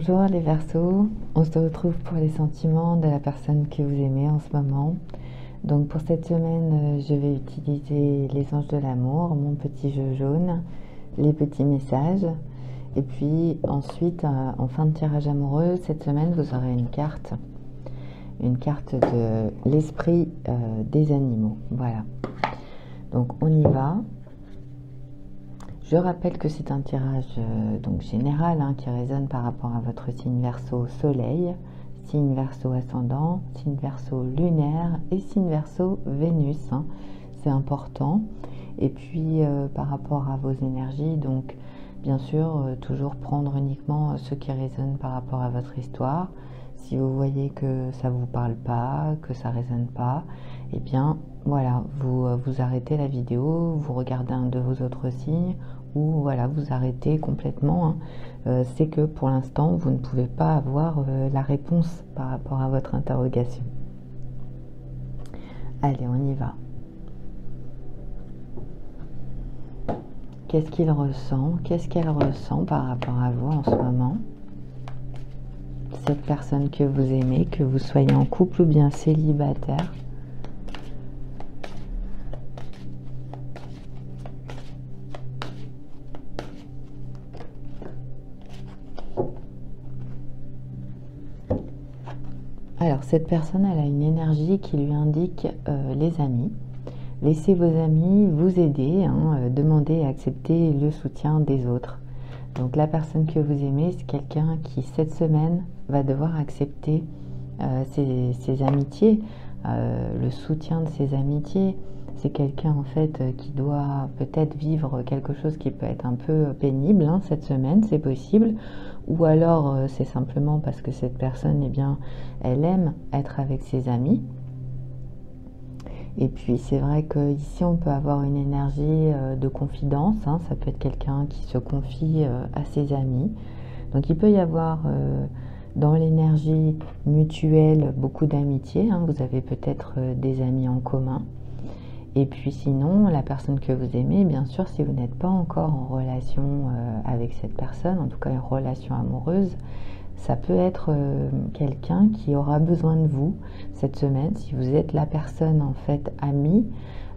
Bonjour les Verseaux, on se retrouve pour les sentiments de la personne que vous aimez en ce moment. Donc pour cette semaine, je vais utiliser les anges de l'amour, mon petit jeu jaune, les petits messages. Et puis ensuite, en fin de tirage amoureux, cette semaine, vous aurez une carte de l'esprit des animaux. Voilà. Donc on y va. Je rappelle que c'est un tirage donc général qui résonne par rapport à votre signe Verseau soleil, signe Verseau ascendant, signe Verseau lunaire et signe Verseau Vénus. C'est important. Et puis par rapport à vos énergies, donc bien sûr toujours prendre uniquement ce qui résonne par rapport à votre histoire. Si vous voyez que ça vous parle pas, que ça résonne pas, eh bien voilà, vous arrêtez la vidéo, vous regardez un de vos autres signes, ou voilà, vous arrêtez complètement. C'est que pour l'instant, vous ne pouvez pas avoir la réponse par rapport à votre interrogation. Allez, on y va. Qu'est-ce qu'il ressent? Qu'est-ce qu'elle ressent par rapport à vous en ce moment? Cette personne que vous aimez, que vous soyez en couple ou bien célibataire. Alors, cette personne, elle a une énergie qui lui indique les amis. Laissez vos amis vous aider, demandez et acceptez le soutien des autres. Donc, la personne que vous aimez, c'est quelqu'un qui, cette semaine, va devoir accepter ses amitiés, le soutien de ses amitiés. C'est quelqu'un, en fait, qui doit peut-être vivre quelque chose qui peut être un peu pénible cette semaine, c'est possible. Ou alors, c'est simplement parce que cette personne, eh bien, elle aime être avec ses amis. Et puis, c'est vrai qu'ici, on peut avoir une énergie de confidence. Ça peut être quelqu'un qui se confie à ses amis. Donc, il peut y avoir dans l'énergie mutuelle beaucoup d'amitié. Vous avez peut-être des amis en commun. Et puis sinon, la personne que vous aimez, bien sûr, si vous n'êtes pas encore en relation avec cette personne, en tout cas une relation amoureuse, ça peut être quelqu'un qui aura besoin de vous cette semaine. Si vous êtes la personne en fait amie,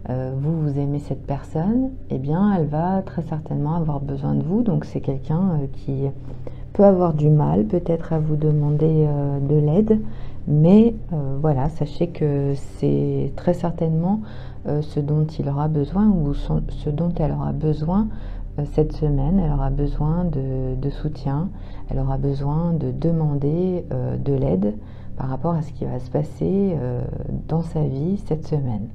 vous aimez cette personne, eh bien elle va très certainement avoir besoin de vous. Donc c'est quelqu'un qui peut avoir du mal peut-être à vous demander de l'aide, mais voilà, sachez que c'est très certainement ce dont il aura besoin ou ce dont elle aura besoin cette semaine. Elle aura besoin de soutien, elle aura besoin de demander de l'aide par rapport à ce qui va se passer dans sa vie cette semaine.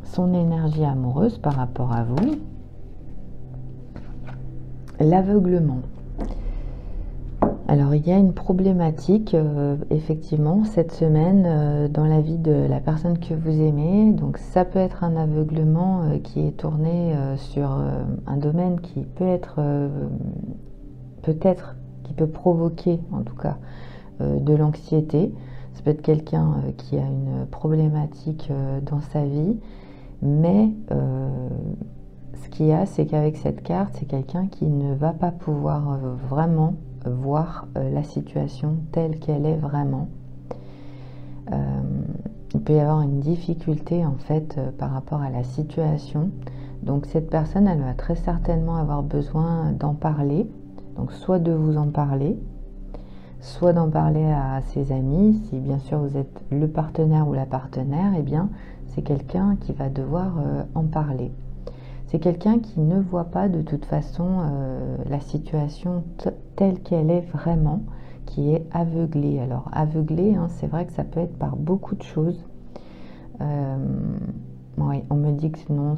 Son énergie amoureuse par rapport à vous, l'aveuglement. Alors, il y a une problématique, effectivement, cette semaine dans la vie de la personne que vous aimez. Donc, ça peut être un aveuglement qui est tourné sur un domaine qui peut être, qui peut provoquer, en tout cas, de l'anxiété. Ça peut être quelqu'un qui a une problématique dans sa vie, mais ce qu'il y a, c'est qu'avec cette carte, c'est quelqu'un qui ne va pas pouvoir vraiment voir la situation telle qu'elle est vraiment. Il peut y avoir une difficulté en fait par rapport à la situation. Donc cette personne, elle va très certainement avoir besoin d'en parler. Donc soit de vous en parler, soit d'en parler à ses amis. Si bien sûr vous êtes le partenaire ou la partenaire, eh bien c'est quelqu'un qui va devoir en parler. C'est quelqu'un qui ne voit pas de toute façon la situation telle qu'elle est vraiment, qui est aveuglé. Alors aveuglé, c'est vrai que ça peut être par beaucoup de choses. Oui, on me dit que non,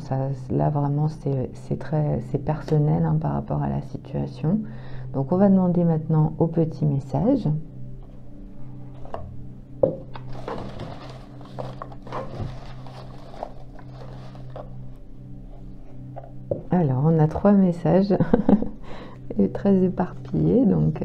là vraiment c'est personnel par rapport à la situation. Donc on va demander maintenant au petit message. Alors, on a 3 messages très éparpillés. Donc,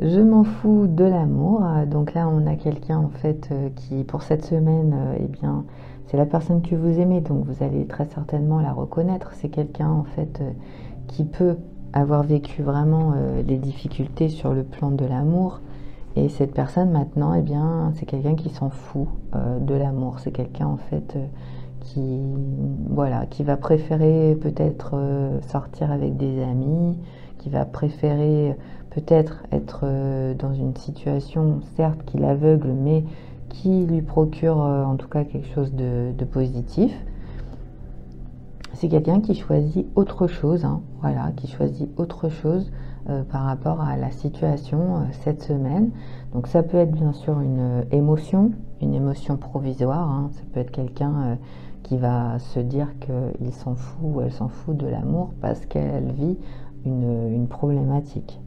Je m'en fous de l'amour. Donc là, on a quelqu'un en fait qui, pour cette semaine, eh bien, c'est la personne que vous aimez. Donc vous allez très certainement la reconnaître. C'est quelqu'un en fait qui peut avoir vécu vraiment des difficultés sur le plan de l'amour. Et cette personne maintenant, eh bien, c'est quelqu'un qui s'en fout de l'amour. C'est quelqu'un en fait qui, voilà, qui va préférer peut-être sortir avec des amis, qui va préférer peut-être être dans une situation, certes, qui l'aveugle, mais qui lui procure en tout cas quelque chose de positif. C'est quelqu'un qui choisit autre chose, hein, voilà, qui choisit autre chose par rapport à la situation cette semaine. Donc ça peut être bien sûr une émotion provisoire, hein. Ça peut être quelqu'un qui va se dire qu'il s'en fout ou elle s'en fout de l'amour parce qu'elle vit une problématique.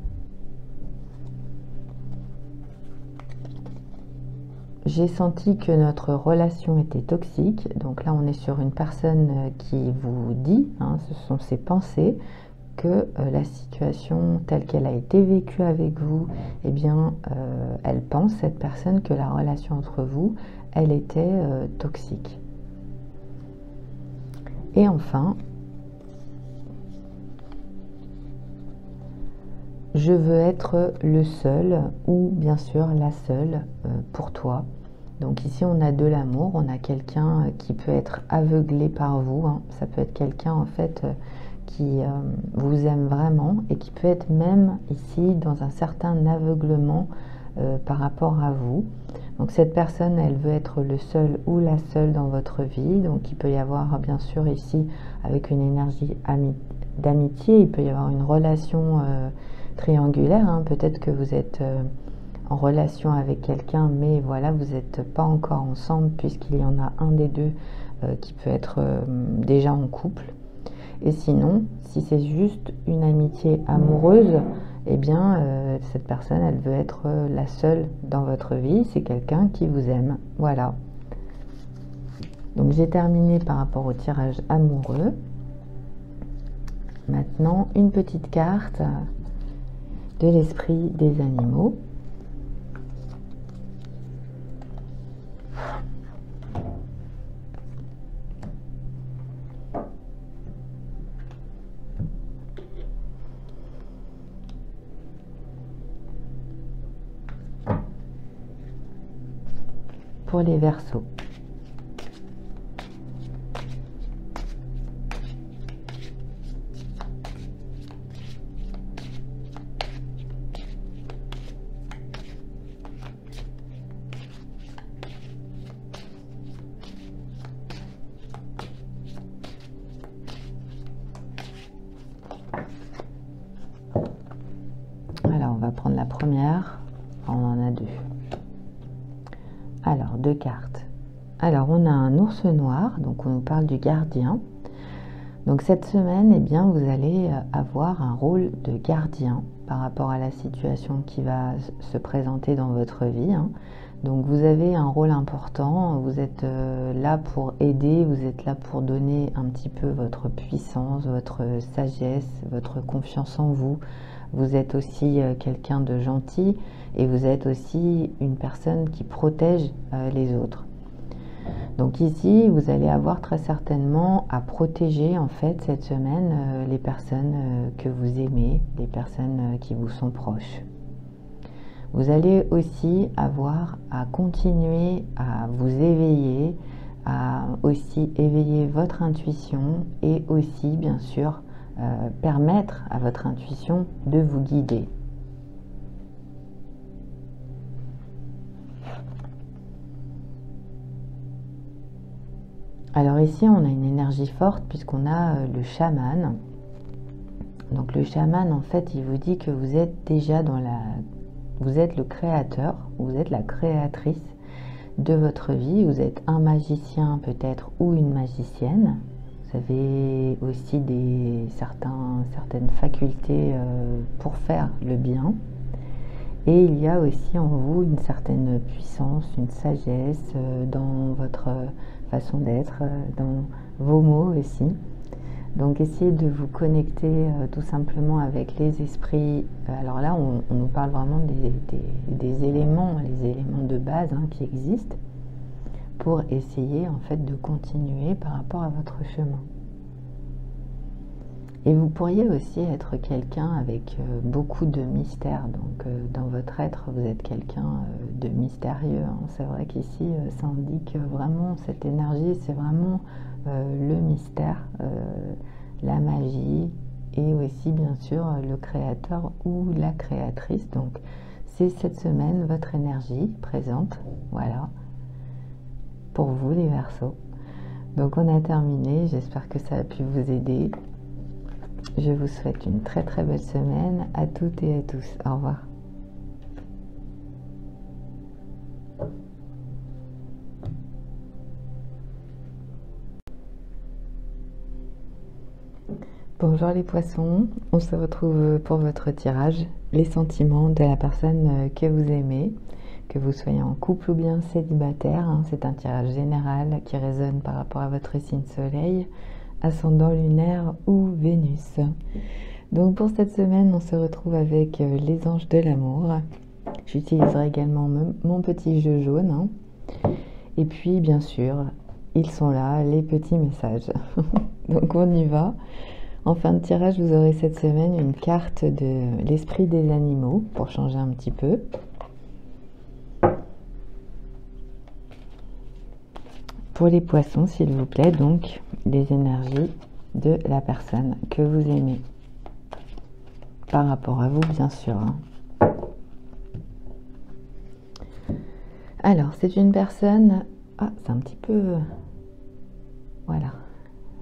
J'ai senti que notre relation était toxique. Donc là, on est sur une personne qui vous dit, hein, ce sont ses pensées, que la situation telle qu'elle a été vécue avec vous, eh bien, elle pense, cette personne, que la relation entre vous, elle était toxique. Et enfin, je veux être le seul ou bien sûr la seule pour toi. Donc ici on a de l'amour, on a quelqu'un qui peut être aveuglé par vous, hein. Ça peut être quelqu'un en fait qui vous aime vraiment et qui peut être même ici dans un certain aveuglement par rapport à vous. Donc cette personne, elle veut être le seul ou la seule dans votre vie. Donc il peut y avoir bien sûr ici avec une énergie d'amitié, il peut y avoir une relation triangulaire, hein. Peut-être que vous êtes en relation avec quelqu'un, mais voilà, vous n'êtes pas encore ensemble puisqu'il y en a un des deux qui peut être déjà en couple. Et sinon, si c'est juste une amitié amoureuse, eh bien, cette personne, elle veut être la seule dans votre vie. C'est quelqu'un qui vous aime. Voilà. Donc, j'ai terminé par rapport au tirage amoureux. Maintenant, une petite carte de l'esprit des animaux. Pour les Verseaux. Alors, on va prendre la première. On en a deux. Alors, deux cartes. Alors, on a un ours noir, donc on nous parle du gardien. Donc, cette semaine, eh bien, vous allez avoir un rôle de gardien par rapport à la situation qui va se présenter dans votre vie, hein. Donc, vous avez un rôle important. Vous êtes là pour aider, vous êtes là pour donner un petit peu votre puissance, votre sagesse, votre confiance en vous. Vous êtes aussi quelqu'un de gentil et vous êtes aussi une personne qui protège les autres. Donc ici, vous allez avoir très certainement à protéger en fait cette semaine les personnes que vous aimez, les personnes qui vous sont proches. Vous allez aussi avoir à continuer à vous éveiller, à aussi éveiller votre intuition et aussi bien sûr permettre à votre intuition de vous guider. Alors ici, on a une énergie forte puisqu'on a le chaman. Donc le chaman, en fait, il vous dit que vous êtes déjà vous êtes le créateur, vous êtes la créatrice de votre vie. Vous êtes un magicien peut-être ou une magicienne. Vous avez aussi certaines facultés pour faire le bien. Et il y a aussi en vous une certaine puissance, une sagesse dans votre façon d'être, dans vos mots aussi. Donc essayez de vous connecter tout simplement avec les esprits. Alors là, on nous parle vraiment des éléments, les éléments de base hein, qui existent, pour essayer en fait de continuer par rapport à votre chemin. Et vous pourriez aussi être quelqu'un avec beaucoup de mystère. Donc dans votre être, vous êtes quelqu'un de mystérieux. Hein. C'est vrai qu'ici, ça indique vraiment cette énergie, c'est vraiment le mystère, la magie et aussi bien sûr le créateur ou la créatrice. Donc c'est cette semaine votre énergie présente. Voilà. Pour vous les Verseaux. Donc on a terminé, j'espère que ça a pu vous aider. Je vous souhaite une très très belle semaine à toutes et à tous. Au revoir. Bonjour les poissons, on se retrouve pour votre tirage, les sentiments de la personne que vous aimez, que vous soyez en couple ou bien célibataire. Hein, c'est un tirage général qui résonne par rapport à votre signe soleil, ascendant lunaire ou Vénus. Donc pour cette semaine, on se retrouve avec les anges de l'amour. J'utiliserai également mon petit jeu jaune. Hein. Et puis bien sûr, ils sont là, les petits messages. Donc on y va. En fin de tirage, vous aurez cette semaine une carte de l'esprit des animaux pour changer un petit peu. Pour les poissons, s'il vous plaît, donc les énergies de la personne que vous aimez. Par rapport à vous, bien sûr. Hein. Alors, c'est une personne... Ah, c'est un petit peu... Voilà,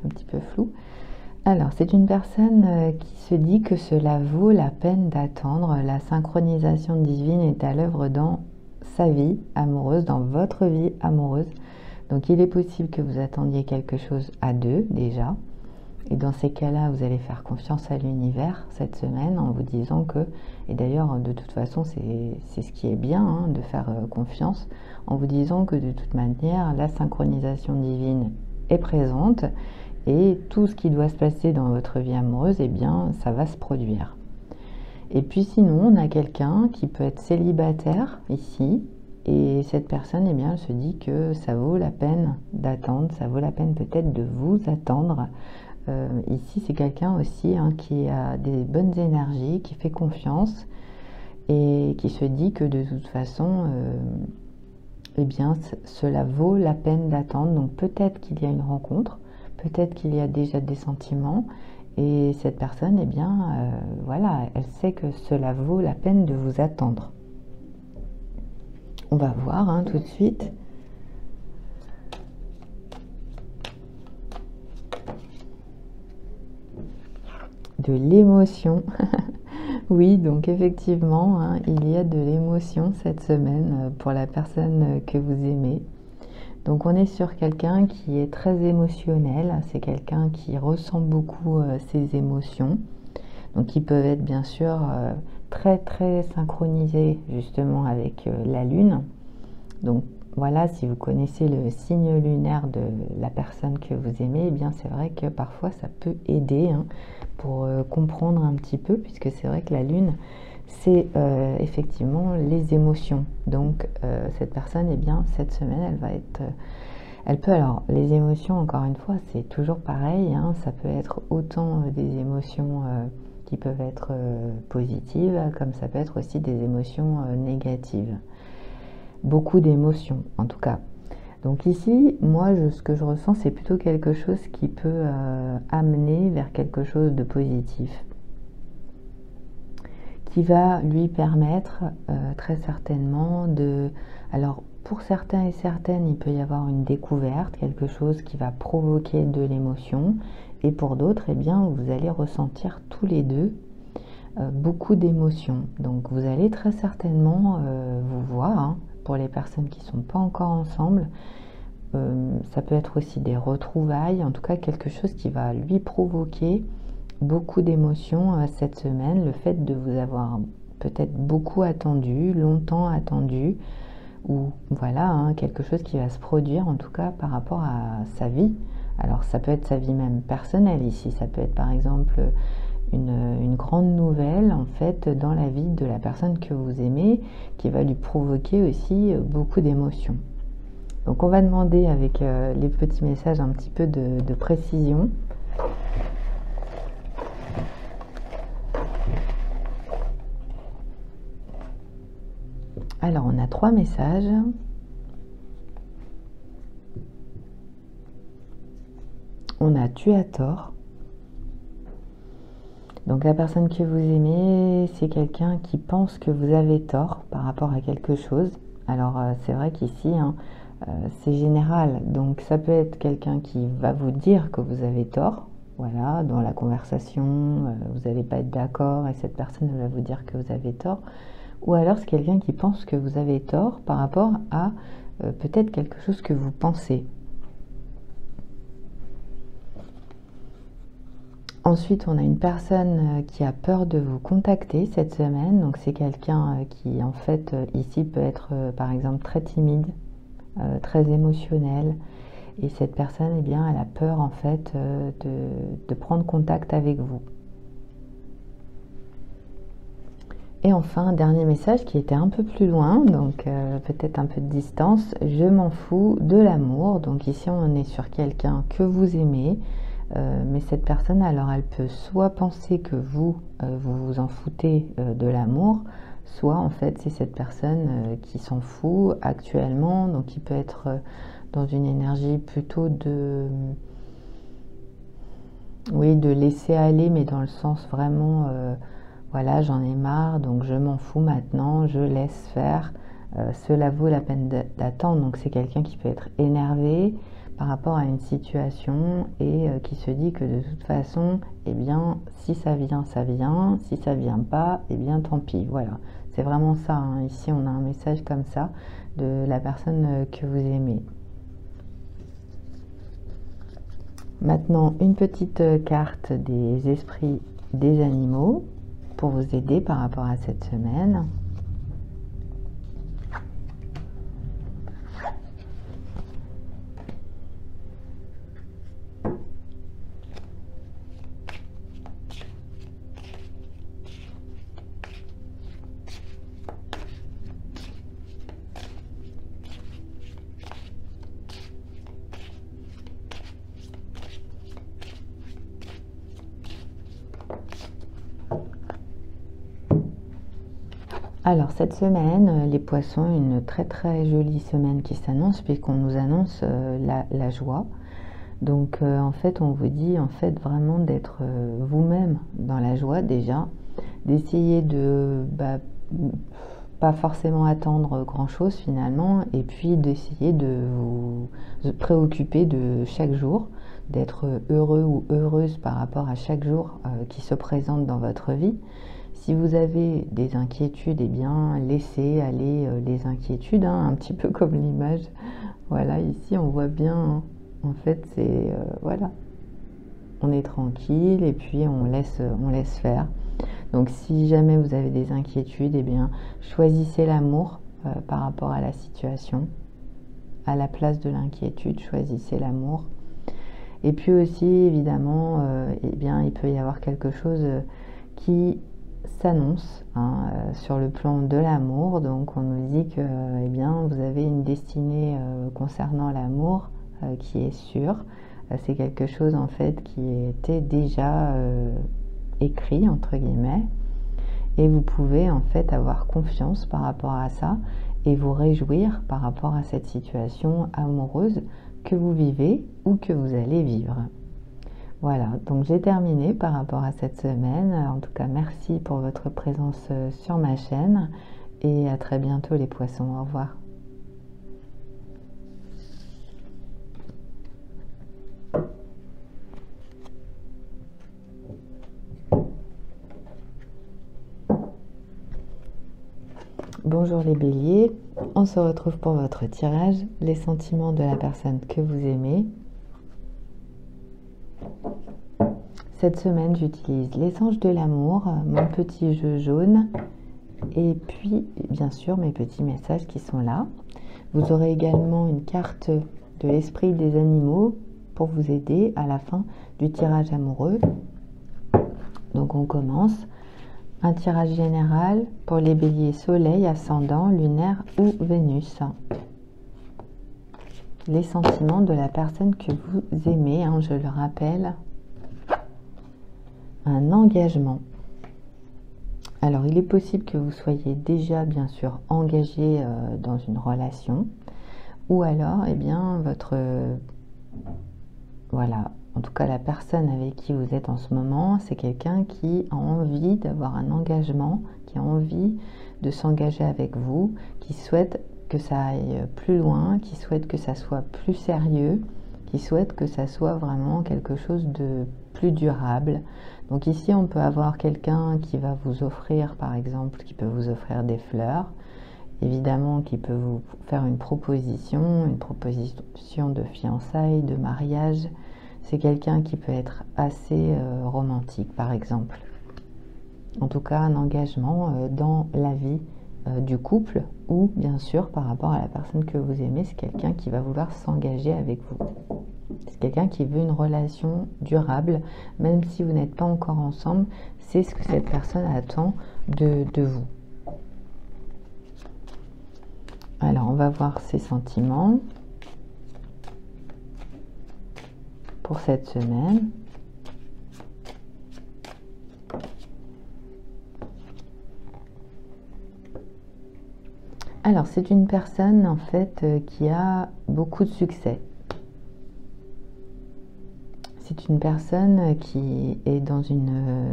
un petit peu flou. Alors, c'est une personne qui se dit que cela vaut la peine d'attendre. La synchronisation divine est à l'œuvre dans sa vie amoureuse, dans votre vie amoureuse. Donc, il est possible que vous attendiez quelque chose à deux, déjà. Et dans ces cas-là, vous allez faire confiance à l'univers cette semaine en vous disant que, et d'ailleurs, de toute façon, c'est ce qui est bien, hein, de faire confiance, en vous disant que de toute manière, la synchronisation divine est présente et tout ce qui doit se passer dans votre vie amoureuse, eh bien, ça va se produire. Et puis sinon, on a quelqu'un qui peut être célibataire ici, et cette personne, eh bien, elle se dit que ça vaut la peine d'attendre, ça vaut la peine peut-être de vous attendre. Ici, c'est quelqu'un aussi hein, qui a des bonnes énergies, qui fait confiance et qui se dit que de toute façon, eh bien, cela vaut la peine d'attendre. Donc peut-être qu'il y a une rencontre, peut-être qu'il y a déjà des sentiments et cette personne, eh bien, voilà, elle sait que cela vaut la peine de vous attendre. On va voir hein, tout de suite. De l'émotion. Oui, donc effectivement, hein, il y a de l'émotion cette semaine pour la personne que vous aimez. Donc on est sur quelqu'un qui est très émotionnel, c'est quelqu'un qui ressent beaucoup ses émotions. Donc qui peuvent être bien sûr très très synchronisés justement avec la lune. Donc voilà, si vous connaissez le signe lunaire de la personne que vous aimez, eh bien c'est vrai que parfois ça peut aider hein, pour comprendre un petit peu, puisque c'est vrai que la lune, c'est effectivement les émotions. Donc cette personne, eh bien cette semaine, elle va être... elle peut, alors les émotions, encore une fois, c'est toujours pareil, hein, ça peut être autant des émotions qui peuvent être positives, comme ça peut être aussi des émotions négatives. Beaucoup d'émotions en tout cas. Donc ici, moi, ce que je ressens, c'est plutôt quelque chose qui peut amener vers quelque chose de positif, qui va lui permettre très certainement de... Alors, pour certains et certaines, il peut y avoir une découverte, quelque chose qui va provoquer de l'émotion, et pour d'autres, eh bien, vous allez ressentir tous les deux beaucoup d'émotions. Donc, vous allez très certainement vous voir, hein, pour les personnes qui ne sont pas encore ensemble, ça peut être aussi des retrouvailles, en tout cas quelque chose qui va lui provoquer beaucoup d'émotions cette semaine, le fait de vous avoir peut-être beaucoup attendu, longtemps attendu, ou voilà, hein, quelque chose qui va se produire en tout cas par rapport à sa vie Alors ça peut être sa vie même personnelle ici, ça peut être par exemple une grande nouvelle en fait dans la vie de la personne que vous aimez qui va lui provoquer aussi beaucoup d'émotions. Donc on va demander avec les petits messages un petit peu de précision. Alors on a 3 messages. On a tu as tort. Donc la personne que vous aimez, c'est quelqu'un qui pense que vous avez tort par rapport à quelque chose. Alors c'est vrai qu'ici, c'est général. Donc ça peut être quelqu'un qui va vous dire que vous avez tort. Voilà, dans la conversation, vous n'allez pas être d'accord et cette personne va vous dire que vous avez tort. Ou alors c'est quelqu'un qui pense que vous avez tort par rapport à peut-être quelque chose que vous pensez. Ensuite, on a une personne qui a peur de vous contacter cette semaine. Donc, c'est quelqu'un qui, en fait, ici peut être, par exemple, très timide, très émotionnel. Et cette personne, eh bien, elle a peur, en fait, de prendre contact avec vous. Et enfin, un dernier message qui était un peu plus loin, donc peut-être un peu de distance. Je m'en fous de l'amour. Donc, ici, on est sur quelqu'un que vous aimez. Mais cette personne, alors elle peut soit penser que vous vous en foutez de l'amour, soit en fait c'est cette personne qui s'en fout actuellement, donc qui peut être dans une énergie plutôt oui, de laisser aller, mais dans le sens vraiment, voilà, j'en ai marre, donc je m'en fous maintenant, je laisse faire, cela vaut la peine d'attendre. Donc c'est quelqu'un qui peut être énervé par rapport à une situation et qui se dit que de toute façon, eh bien, si ça vient, ça vient. Si ça vient pas, eh bien, tant pis. Voilà, c'est vraiment ça. Hein. Ici, on a un message comme ça de la personne que vous aimez. Maintenant, une petite carte des esprits des animaux pour vous aider par rapport à cette semaine. Alors cette semaine, les poissons, une très très jolie semaine qui s'annonce puisqu'on nous annonce la joie. Donc en fait on vous dit en fait vraiment d'être vous-même dans la joie déjà, d'essayer de pas forcément attendre grand chose finalement et puis d'essayer de vous préoccuper de chaque jour, d'être heureux ou heureuse par rapport à chaque jour qui se présente dans votre vie. Si vous avez des inquiétudes, eh bien, laissez aller les inquiétudes, hein, un petit peu comme l'image. Voilà, ici, on voit bien, hein, en fait, c'est, voilà, on est tranquille et puis on laisse faire. Donc, si jamais vous avez des inquiétudes, eh bien, choisissez l'amour par rapport à la situation. À la place de l'inquiétude, choisissez l'amour. Et puis aussi, évidemment, eh bien, il peut y avoir quelque chose qui s'annonce sur le plan de l'amour. Donc on nous dit que eh bien, vous avez une destinée concernant l'amour qui est sûre. C'est quelque chose en fait qui était déjà écrit entre guillemets et vous pouvez en fait avoir confiance par rapport à ça et vous réjouir par rapport à cette situation amoureuse que vous vivez ou que vous allez vivre. Voilà, donc j'ai terminé par rapport à cette semaine. En tout cas, merci pour votre présence sur ma chaîne et à très bientôt les poissons. Au revoir. Bonjour les béliers, on se retrouve pour votre tirage, les sentiments de la personne que vous aimez. Cette semaine, j'utilise les anges de l'amour, mon petit jeu jaune et puis, bien sûr, mes petits messages qui sont là. Vous aurez également une carte de l'esprit des animaux pour vous aider à la fin du tirage amoureux. Donc on commence. Un tirage général pour les béliers soleil, ascendant, lunaire ou Vénus. Les sentiments de la personne que vous aimez, hein, je le rappelle. Un engagement. Alors il est possible que vous soyez déjà bien sûr engagé dans une relation, ou alors eh bien voilà, en tout cas la personne avec qui vous êtes en ce moment, c'est quelqu'un qui a envie d'avoir un engagement, qui a envie de s'engager avec vous, qui souhaite que ça aille plus loin, qui souhaite que ça soit plus sérieux, qui souhaite que ça soit vraiment quelque chose de plus durable. Donc ici on peut avoir quelqu'un qui va vous offrir, par exemple, qui peut vous offrir des fleurs, évidemment qui peut vous faire une proposition de fiançailles, de mariage. C'est quelqu'un qui peut être assez romantique, par exemple. En tout cas, un engagement dans la vie du couple, ou bien sûr par rapport à la personne que vous aimez, c'est quelqu'un qui va vouloir s'engager avec vous. C'est quelqu'un qui veut une relation durable, même si vous n'êtes pas encore ensemble, c'est ce que cette personne attend de vous. Alors, on va voir ses sentiments pour cette semaine. Alors, c'est une personne en fait qui a beaucoup de succès. C'est une personne qui est dans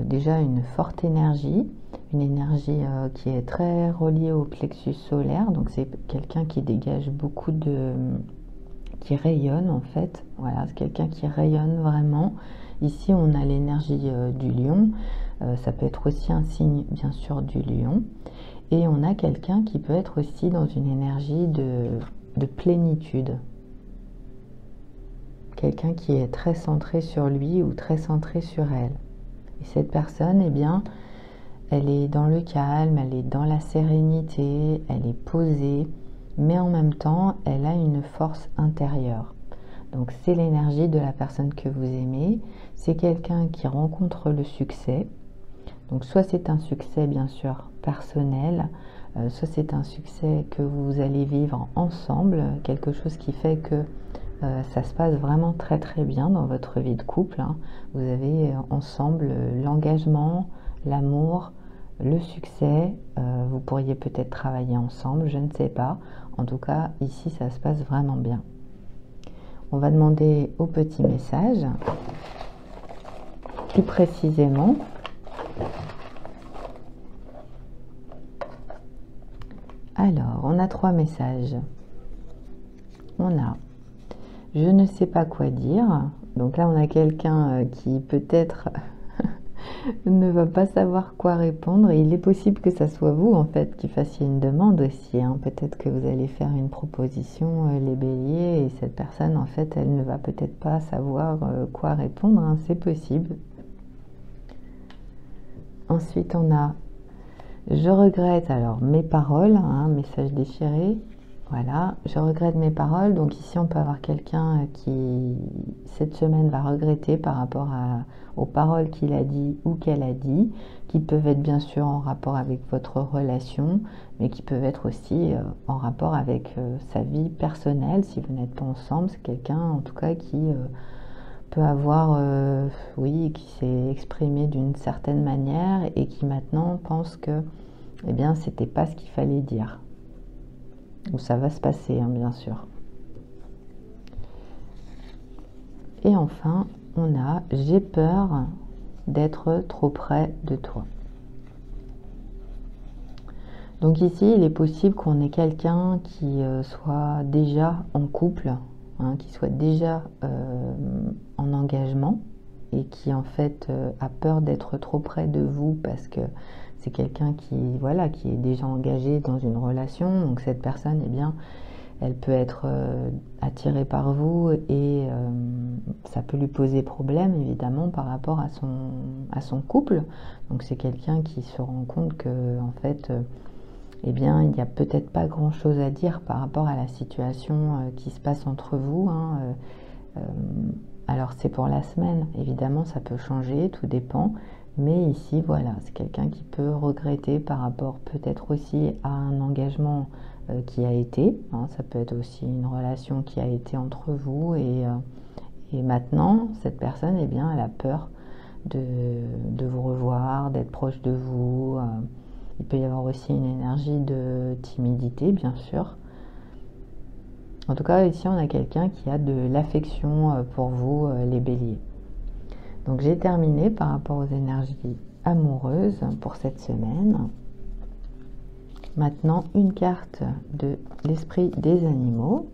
déjà une forte énergie, une énergie qui est très reliée au plexus solaire. Donc c'est quelqu'un qui dégage beaucoup qui rayonne en fait. Voilà, c'est quelqu'un qui rayonne vraiment. Ici on a l'énergie du lion. Ça peut être aussi un signe bien sûr du lion. Et on a quelqu'un qui peut être aussi dans une énergie de plénitude. Quelqu'un qui est très centré sur lui ou très centré sur elle. Et cette personne, eh bien, elle est dans le calme, elle est dans la sérénité, elle est posée, mais en même temps, elle a une force intérieure. Donc, c'est l'énergie de la personne que vous aimez. C'est quelqu'un qui rencontre le succès. Donc, soit c'est un succès, bien sûr, personnel, soit c'est un succès que vous allez vivre ensemble, quelque chose qui fait que ça se passe vraiment très très bien dans votre vie de couple. Hein. Vous avez ensemble l'engagement, l'amour, le succès. Vous pourriez peut-être travailler ensemble, je ne sais pas. En tout cas, ici, ça se passe vraiment bien. On va demander au petit message, plus précisément. Alors, on a 3 messages. On a « Je ne sais pas quoi dire ». Donc là, on a quelqu'un qui peut-être ne va pas savoir quoi répondre. Et il est possible que ça soit vous, en fait, qui fassiez une demande aussi. Hein. Peut-être que vous allez faire une proposition, les béliers, et cette personne, en fait, elle ne va peut-être pas savoir quoi répondre. Hein. C'est possible. Ensuite, on a « Je regrette alors mes paroles hein, », message déchiré. Voilà, je regrette mes paroles. Donc ici, on peut avoir quelqu'un qui, cette semaine, va regretter par rapport aux paroles qu'il a dit ou qu'elle a dit, qui peuvent être bien sûr en rapport avec votre relation, mais qui peuvent être aussi en rapport avec sa vie personnelle. Si vous n'êtes pas ensemble, c'est quelqu'un, en tout cas, qui peut avoir, oui, qui s'est exprimé d'une certaine manière et qui maintenant pense que, eh bien, c'était pas ce qu'il fallait dire. Où ça va se passer, hein, bien sûr. Et enfin, on a « J'ai peur d'être trop près de toi ». Donc ici, il est possible qu'on ait quelqu'un qui soit déjà en couple, hein, qui soit déjà en engagement et qui en fait a peur d'être trop près de vous parce que c'est quelqu'un qui, voilà, qui est déjà engagé dans une relation. Donc cette personne, eh bien, elle peut être attirée par vous et ça peut lui poser problème, évidemment, par rapport à son couple. Donc c'est quelqu'un qui se rend compte que, en fait, eh bien, il n'y a peut-être pas grand-chose à dire par rapport à la situation qui se passe entre vous. Hein. Alors c'est pour la semaine, évidemment ça peut changer, tout dépend. Mais ici, voilà, c'est quelqu'un qui peut regretter par rapport peut-être aussi à un engagement qui a été. Hein, ça peut être aussi une relation qui a été entre vous. Et maintenant, cette personne, eh bien, elle a peur de vous revoir, d'être proche de vous. Il peut y avoir aussi une énergie de timidité, bien sûr. En tout cas, ici, on a quelqu'un qui a de l'affection pour vous, les béliers. Donc j'ai terminé par rapport aux énergies amoureuses pour cette semaine. Maintenant, une carte de l'esprit des animaux.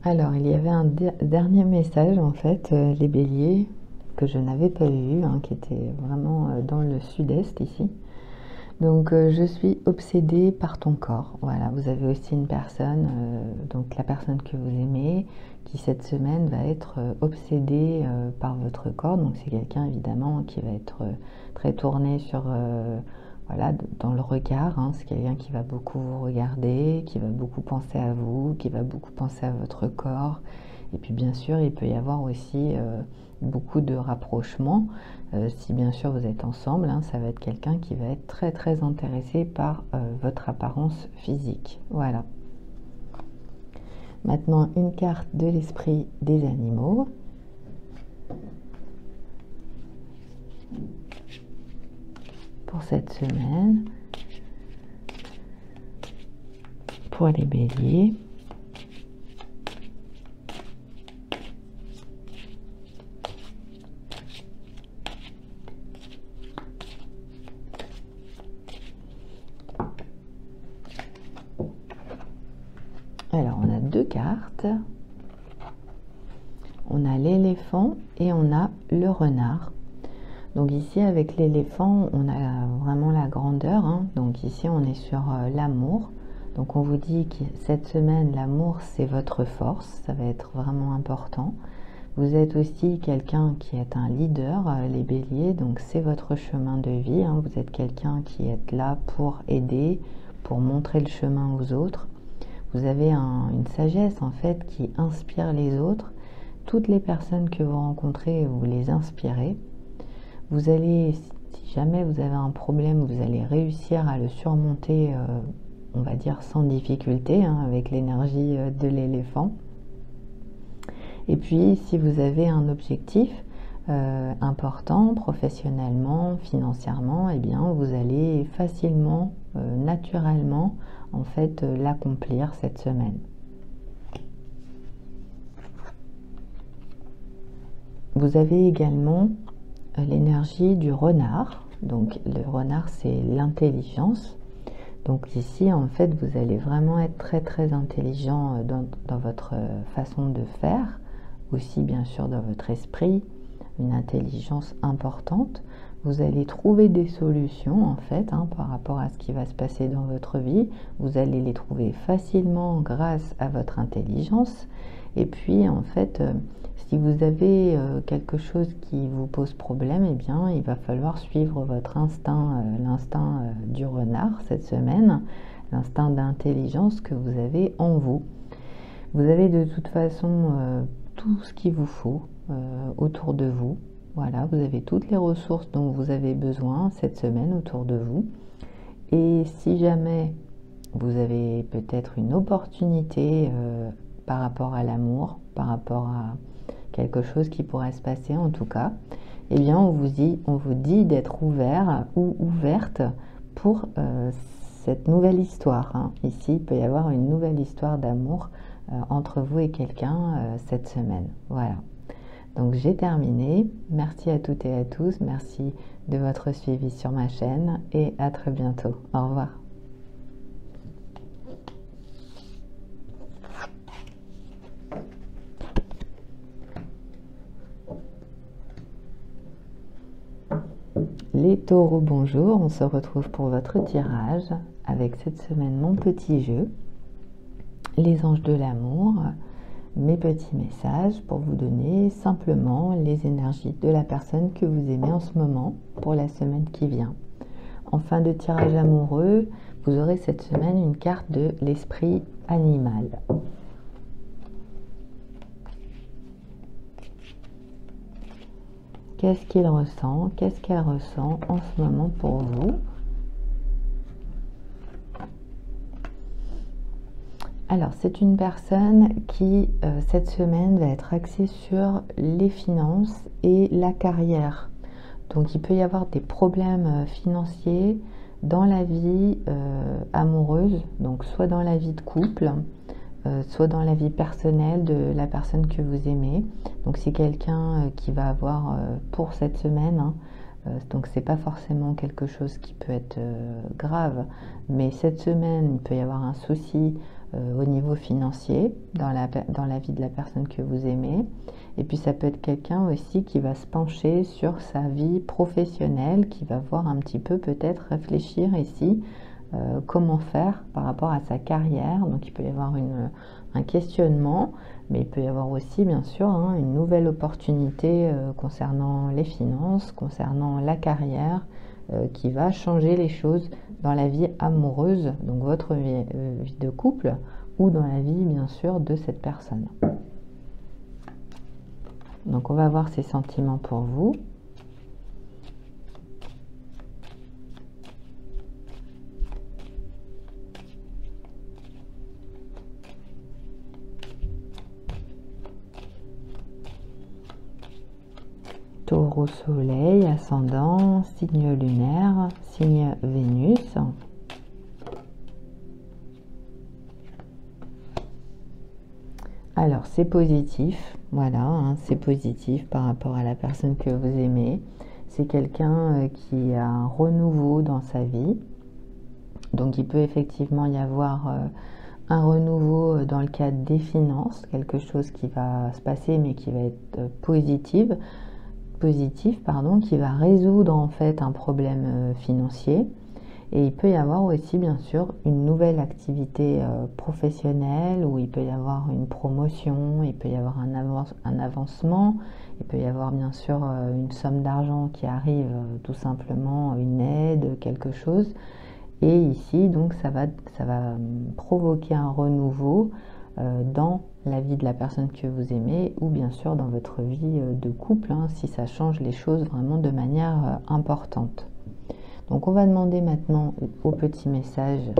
Alors, il y avait un dernier message, en fait, les béliers, que je n'avais pas vu, hein, qui était vraiment dans le sud-est ici. Donc, je suis obsédée par ton corps. Voilà, vous avez aussi une personne, donc la personne que vous aimez, qui cette semaine va être obsédée par votre corps. Donc, c'est quelqu'un évidemment qui va être très tourné sur, voilà, dans le regard. Hein. C'est quelqu'un qui va beaucoup vous regarder, qui va beaucoup penser à vous, qui va beaucoup penser à votre corps. Et puis, bien sûr, il peut y avoir aussi beaucoup de rapprochements. Si bien sûr vous êtes ensemble, hein, ça va être quelqu'un qui va être très très intéressé par votre apparence physique. Voilà. Maintenant, une carte de l'esprit des animaux. Pour cette semaine, pour les béliers. Alors, on a deux cartes. On a l'éléphant et on a le renard. Donc ici, avec l'éléphant, on a vraiment la grandeur. Hein. Donc ici, on est sur l'amour. Donc on vous dit que cette semaine, l'amour, c'est votre force. Ça va être vraiment important. Vous êtes aussi quelqu'un qui est un leader, les béliers. Donc c'est votre chemin de vie. Hein. Vous êtes quelqu'un qui est là pour aider, pour montrer le chemin aux autres. Vous avez une sagesse en fait qui inspire les autres. Toutes les personnes que vous rencontrez, vous les inspirez. Vous allez, si jamais vous avez un problème, vous allez réussir à le surmonter, on va dire sans difficulté, hein, avec l'énergie de l'éléphant. Et puis, si vous avez un objectif important, professionnellement, financièrement, eh bien, vous allez facilement, naturellement, en fait, l'accomplir cette semaine. Vous avez également l'énergie du renard. Donc le renard, c'est l'intelligence. Donc ici, en fait, vous allez vraiment être très très intelligent dans votre façon de faire, aussi bien sûr dans votre esprit, une intelligence importante. Vous allez trouver des solutions en fait, hein, par rapport à ce qui va se passer dans votre vie. Vous allez les trouver facilement grâce à votre intelligence. Et puis en fait, si vous avez quelque chose qui vous pose problème, eh bien, il va falloir suivre votre instinct, l'instinct du renard cette semaine, l'instinct d'intelligence que vous avez en vous. Vous avez de toute façon tout ce qu'il vous faut autour de vous. Voilà, vous avez toutes les ressources dont vous avez besoin cette semaine autour de vous. Et si jamais vous avez peut-être une opportunité par rapport à l'amour, par rapport à quelque chose qui pourrait se passer en tout cas, eh bien on vous dit d'être ouvert ou ouverte pour cette nouvelle histoire. Hein. Ici, il peut y avoir une nouvelle histoire d'amour entre vous et quelqu'un cette semaine. Voilà. Donc j'ai terminé. Merci à toutes et à tous. Merci de votre suivi sur ma chaîne et à très bientôt. Au revoir. Les taureaux, bonjour. On se retrouve pour votre tirage avec cette semaine mon petit jeu. Les anges de l'amour. Mes petits messages pour vous donner simplement les énergies de la personne que vous aimez en ce moment pour la semaine qui vient. En fin de tirage amoureux, vous aurez cette semaine une carte de l'esprit animal. Qu'est-ce qu'il ressent? Qu'est-ce qu'elle ressent en ce moment pour vous? Alors, c'est une personne qui, cette semaine, va être axée sur les finances et la carrière. Donc, il peut y avoir des problèmes financiers dans la vie amoureuse, donc soit dans la vie de couple, soit dans la vie personnelle de la personne que vous aimez. Donc, c'est quelqu'un qui va avoir pour cette semaine, hein, donc c'est pas forcément quelque chose qui peut être grave, mais cette semaine, il peut y avoir un souci au niveau financier dans la vie de la personne que vous aimez. Et puis ça peut être quelqu'un aussi qui va se pencher sur sa vie professionnelle, qui va voir un petit peu peut-être réfléchir ici comment faire par rapport à sa carrière. Donc il peut y avoir un questionnement, mais il peut y avoir aussi bien sûr hein, une nouvelle opportunité concernant les finances, concernant la carrière, qui va changer les choses dans la vie amoureuse, donc votre vie de couple, ou dans la vie bien sûr de cette personne. Donc on va voir ces sentiments pour vous. Taureau soleil, ascendant, signe lunaire, signe Vénus. Alors c'est positif, voilà, hein, c'est positif par rapport à la personne que vous aimez. C'est quelqu'un qui a un renouveau dans sa vie. Donc il peut effectivement y avoir un renouveau dans le cadre des finances, quelque chose qui va se passer mais qui va être positif, qui va résoudre en fait un problème financier. Et il peut y avoir aussi bien sûr une nouvelle activité professionnelle où il peut y avoir une promotion, il peut y avoir un avancement, il peut y avoir bien sûr une somme d'argent qui arrive, tout simplement une aide, quelque chose. Et ici donc ça va provoquer un renouveau dans la vie de la personne que vous aimez ou bien sûr dans votre vie de couple, hein, si ça change les choses vraiment de manière importante. Donc on va demander maintenant au petit message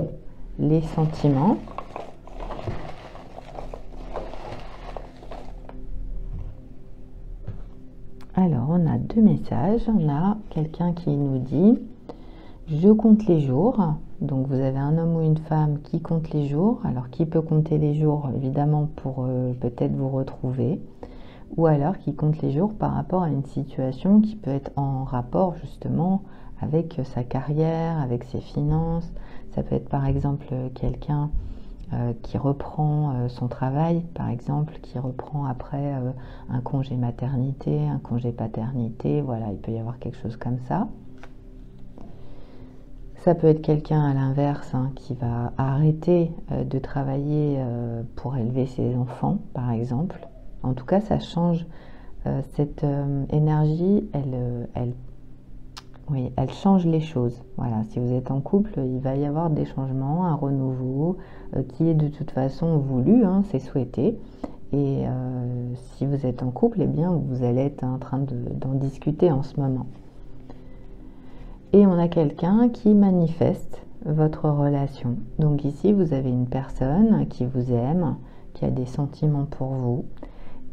les sentiments. Alors on a deux messages. On a quelqu'un qui nous dit « Je compte les jours ». Donc vous avez un homme ou une femme qui compte les jours. Alors qui peut compter les jours évidemment pour peut-être vous retrouver. Ou alors qui compte les jours par rapport à une situation qui peut être en rapport justement avec sa carrière, avec ses finances. Ça peut être par exemple quelqu'un qui reprend son travail, par exemple, qui reprend après un congé maternité, un congé paternité. Voilà, il peut y avoir quelque chose comme ça. Ça peut être quelqu'un à l'inverse hein, qui va arrêter de travailler pour élever ses enfants, par exemple. En tout cas, ça change. Cette énergie, elle change les choses. Voilà, si vous êtes en couple, il va y avoir des changements, un renouveau qui est de toute façon voulu, hein, c'est souhaité. Et si vous êtes en couple, eh bien, vous allez être en train d'en discuter en ce moment. Et on a quelqu'un qui manifeste votre relation. Donc ici, vous avez une personne qui vous aime, qui a des sentiments pour vous.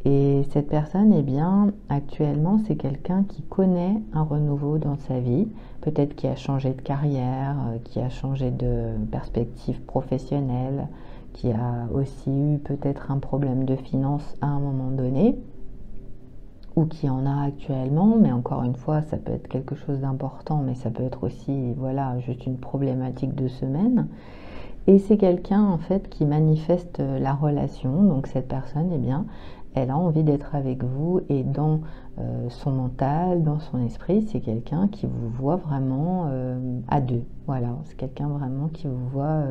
Et cette personne, eh bien, actuellement, c'est quelqu'un qui connaît un renouveau dans sa vie, peut-être qui a changé de carrière, qui a changé de perspective professionnelle, qui a aussi eu peut-être un problème de finances à un moment donné, ou qui en a actuellement, mais encore une fois, ça peut être quelque chose d'important, mais ça peut être aussi, voilà, juste une problématique de semaine. Et c'est quelqu'un, en fait, qui manifeste la relation, donc cette personne, eh bien, elle a envie d'être avec vous et dans son mental, dans son esprit, c'est quelqu'un qui vous voit vraiment à deux. Voilà, c'est quelqu'un vraiment qui vous voit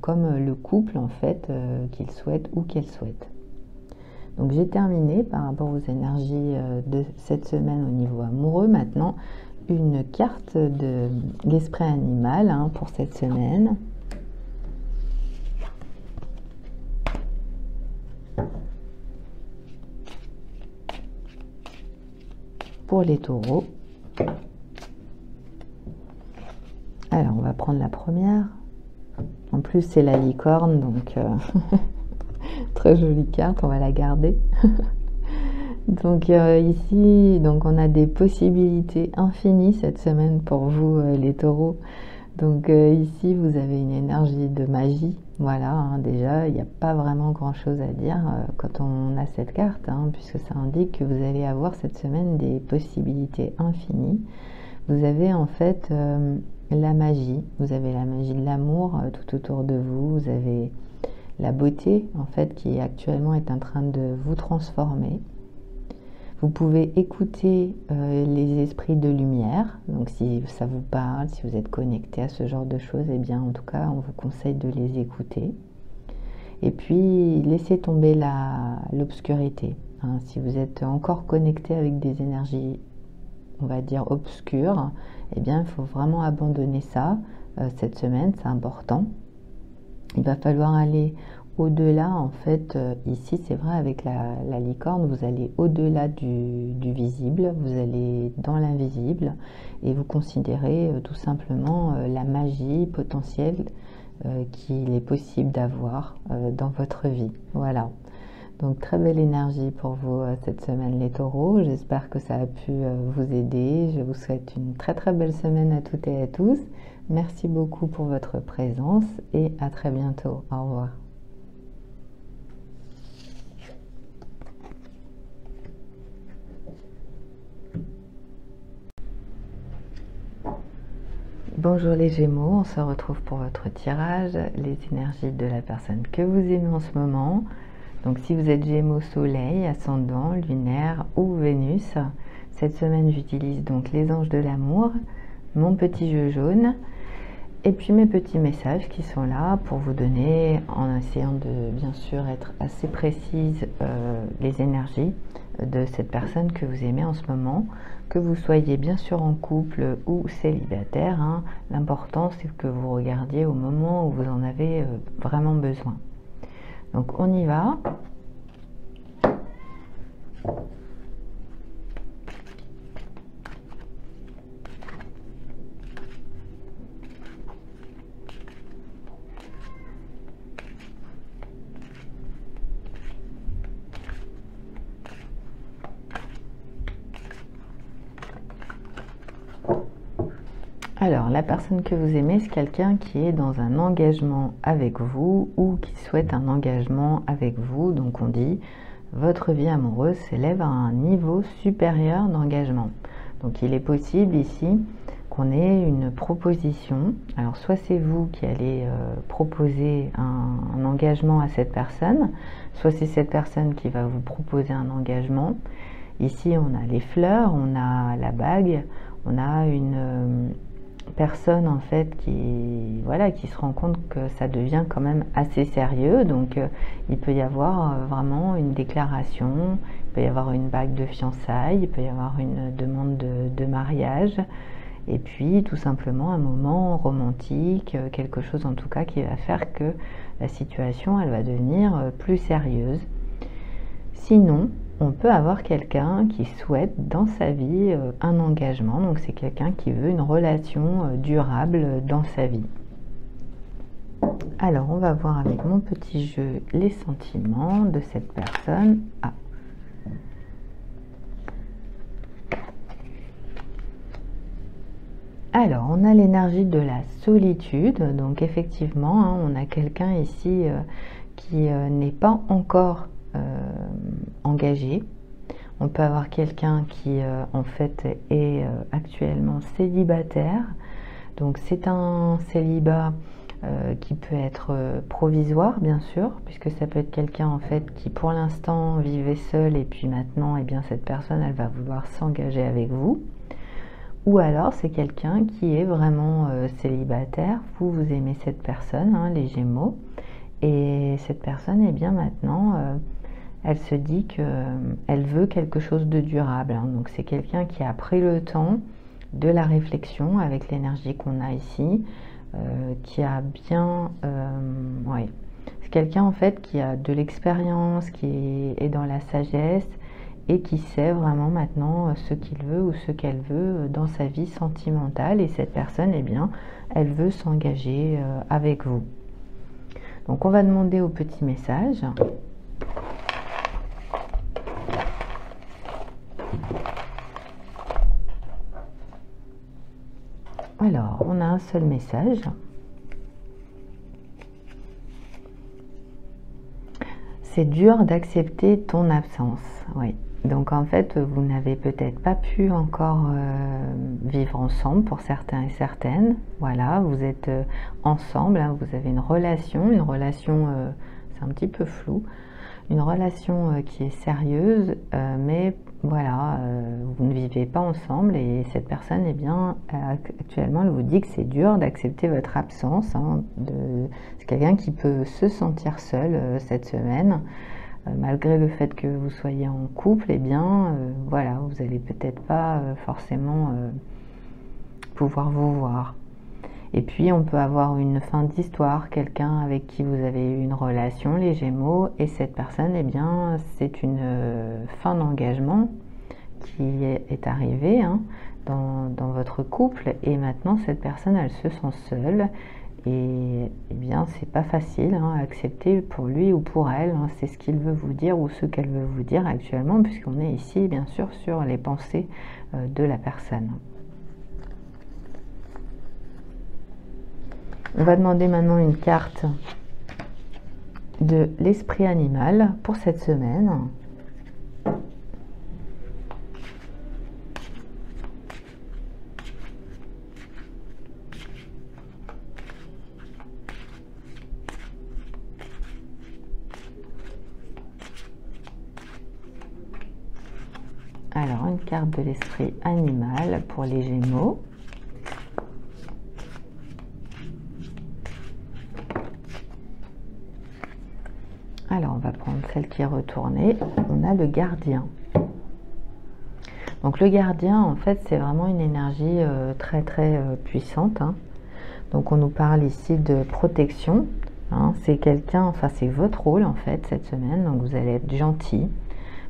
comme le couple en fait qu'il souhaite ou qu'elle souhaite. Donc j'ai terminé par rapport aux énergies de cette semaine au niveau amoureux. Maintenant, une carte de l'esprit animal hein, pour cette semaine. pour les taureaux. Alors, on va prendre la première. En plus, c'est la licorne, donc très jolie carte, on va la garder. Donc ici, donc on a des possibilités infinies cette semaine pour vous, les taureaux. Donc ici, vous avez une énergie de magie. Voilà, hein, déjà, il n'y a pas vraiment grand-chose à dire quand on a cette carte, hein, puisque ça indique que vous allez avoir cette semaine des possibilités infinies. Vous avez en fait la magie. Vous avez la magie de l'amour tout autour de vous. Vous avez la beauté, en fait, qui actuellement est en train de vous transformer. Vous pouvez écouter les esprits de lumière, donc si ça vous parle, si vous êtes connecté à ce genre de choses, eh bien en tout cas on vous conseille de les écouter. Et puis laissez tomber l'obscurité. Hein. Si vous êtes encore connecté avec des énergies, on va dire obscures, eh bien il faut vraiment abandonner ça cette semaine, c'est important. Il va falloir aller au-delà, en fait, ici c'est vrai avec la licorne, vous allez au-delà du visible, vous allez dans l'invisible et vous considérez tout simplement la magie potentielle qu'il est possible d'avoir dans votre vie. Voilà. Donc très belle énergie pour vous cette semaine les taureaux, j'espère que ça a pu vous aider, je vous souhaite une très très belle semaine à toutes et à tous. Merci beaucoup pour votre présence et à très bientôt. Au revoir. Bonjour les Gémeaux, on se retrouve pour votre tirage, les énergies de la personne que vous aimez en ce moment. Donc si vous êtes Gémeaux, Soleil, Ascendant, Lunaire ou Vénus, cette semaine j'utilise donc les anges de l'amour, mon petit jeu jaune, et puis mes petits messages qui sont là pour vous donner, en essayant de bien sûr être assez précise, les énergies de cette personne que vous aimez en ce moment, que vous soyez bien sûr en couple ou célibataire. Hein. L'important c'est que vous regardiez au moment où vous en avez vraiment besoin. Donc on y va. Alors, la personne que vous aimez, c'est quelqu'un qui est dans un engagement avec vous ou qui souhaite un engagement avec vous. Donc, on dit, votre vie amoureuse s'élève à un niveau supérieur d'engagement. Donc, il est possible ici qu'on ait une proposition. Alors, soit c'est vous qui allez proposer un engagement à cette personne, soit c'est cette personne qui va vous proposer un engagement. Ici, on a les fleurs, on a la bague, on a une personne en fait qui se rend compte que ça devient quand même assez sérieux, donc il peut y avoir vraiment une déclaration, il peut y avoir une bague de fiançailles, il peut y avoir une demande de mariage, et puis tout simplement un moment romantique, quelque chose en tout cas qui va faire que la situation elle va devenir plus sérieuse. Sinon, on peut avoir quelqu'un qui souhaite dans sa vie un engagement, donc c'est quelqu'un qui veut une relation durable dans sa vie. Alors, on va voir avec mon petit jeu les sentiments de cette personne. Ah. Alors, on a l'énergie de la solitude, donc effectivement, hein, on a quelqu'un ici qui n'est pas encore engagé. On peut avoir quelqu'un qui en fait est actuellement célibataire, donc c'est un célibat qui peut être provisoire bien sûr, puisque ça peut être quelqu'un en fait qui pour l'instant vivait seul et puis maintenant eh bien cette personne elle va vouloir s'engager avec vous, ou alors c'est quelqu'un qui est vraiment célibataire, vous aimez cette personne, hein, les Gémeaux, et cette personne eh bien maintenant elle se dit qu'elle veut quelque chose de durable. Hein. Donc c'est quelqu'un qui a pris le temps de la réflexion avec l'énergie qu'on a ici, qui a bien... c'est quelqu'un en fait qui a de l'expérience, qui est dans la sagesse et qui sait vraiment maintenant ce qu'il veut ou ce qu'elle veut dans sa vie sentimentale. Et cette personne, eh bien, elle veut s'engager avec vous. Donc on va demander au petit message. Alors, on a un seul message. C'est dur d'accepter ton absence. Oui. Donc en fait, vous n'avez peut-être pas pu encore vivre ensemble pour certains et certaines. Voilà, vous êtes ensemble, hein, vous avez une relation, c'est un petit peu flou, une relation qui est sérieuse, mais voilà, vous ne vivez pas ensemble et cette personne, eh bien, actuellement, elle vous dit que c'est dur d'accepter votre absence. Hein, c'est quelqu'un qui peut se sentir seul cette semaine. Malgré le fait que vous soyez en couple, eh bien, voilà, vous n'allez peut-être pas forcément pouvoir vous voir. Et puis, on peut avoir une fin d'histoire, quelqu'un avec qui vous avez eu une relation, les Gémeaux, et cette personne, eh bien, c'est une fin d'engagement qui est arrivée hein, dans votre couple, et maintenant, cette personne, elle se sent seule. Et eh bien, c'est pas facile hein, à accepter pour lui ou pour elle. Hein, c'est ce qu'il veut vous dire ou ce qu'elle veut vous dire actuellement, puisqu'on est ici, bien sûr, sur les pensées de la personne. On va demander maintenant une carte de l'esprit animal pour cette semaine. Alors, une carte de l'esprit animal pour les Gémeaux. Alors, on va prendre celle qui est retournée. On a le gardien. Donc, le gardien, en fait, c'est vraiment une énergie très, très puissante. Hein. Donc, on nous parle ici de protection. Hein. C'est quelqu'un, enfin, c'est votre rôle, en fait, cette semaine. Donc, vous allez être gentil.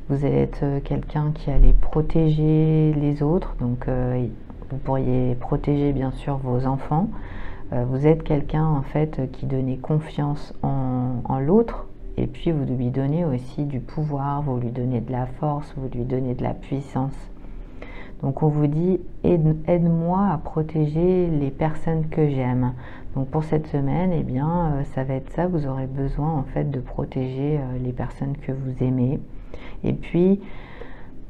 Vous allez être quelqu'un qui allait protéger les autres, donc vous pourriez protéger bien sûr vos enfants. Vous êtes quelqu'un en fait qui donnait confiance en l'autre et puis vous lui donnez aussi du pouvoir, vous lui donnez de la force, vous lui donnez de la puissance. Donc on vous dit aide-moi à protéger les personnes que j'aime. Donc pour cette semaine, eh bien ça va être ça, vous aurez besoin en fait de protéger les personnes que vous aimez. Et puis,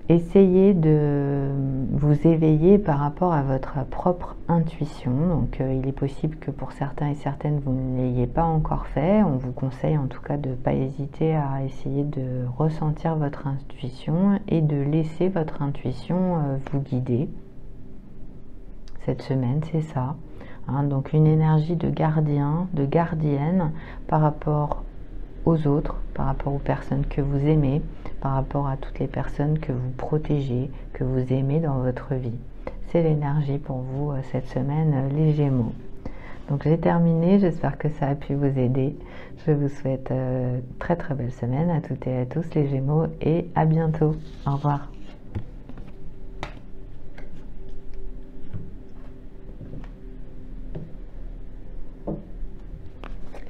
essayez de vous éveiller par rapport à votre propre intuition. Donc, il est possible que pour certains et certaines, vous ne l'ayez pas encore fait. On vous conseille en tout cas de ne pas hésiter à essayer de ressentir votre intuition et de laisser votre intuition vous guider. Cette semaine, c'est ça. Hein, donc, une énergie de gardien, de gardienne par rapport aux autres, par rapport aux personnes que vous aimez, par rapport à toutes les personnes que vous protégez, que vous aimez dans votre vie. C'est l'énergie pour vous cette semaine, les Gémeaux. Donc j'ai terminé, j'espère que ça a pu vous aider. Je vous souhaite très très belle semaine à toutes et à tous les Gémeaux et à bientôt. Au revoir.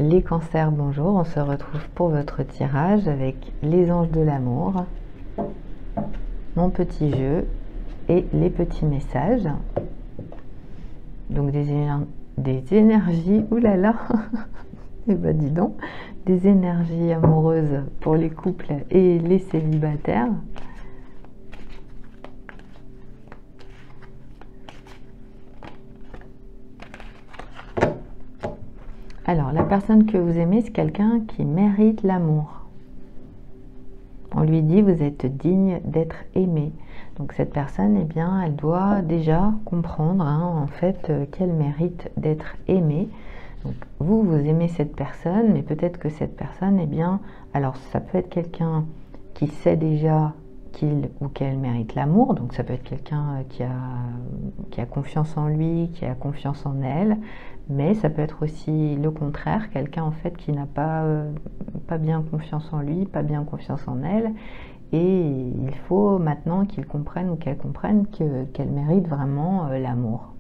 Les cancers, bonjour, on se retrouve pour votre tirage avec les anges de l'amour, mon petit jeu et les petits messages. Donc des énergies, oulala, et ben dis donc, des énergies amoureuses pour les couples et les célibataires. Alors, la personne que vous aimez, c'est quelqu'un qui mérite l'amour. On lui dit, vous êtes digne d'être aimé. Donc, cette personne, eh bien, elle doit déjà comprendre, hein, en fait, qu'elle mérite d'être aimée. Donc, vous aimez cette personne, mais peut-être que cette personne, eh bien, alors, ça peut être quelqu'un qui sait déjà qu'il ou qu'elle mérite l'amour. Donc, ça peut être quelqu'un qui a confiance en lui, qui a confiance en elle. Mais ça peut être aussi le contraire, quelqu'un en fait qui n'a pas bien confiance en lui, pas bien confiance en elle, et il faut maintenant qu'il comprenne ou qu'elle comprenne qu'elle mérite vraiment l'amour.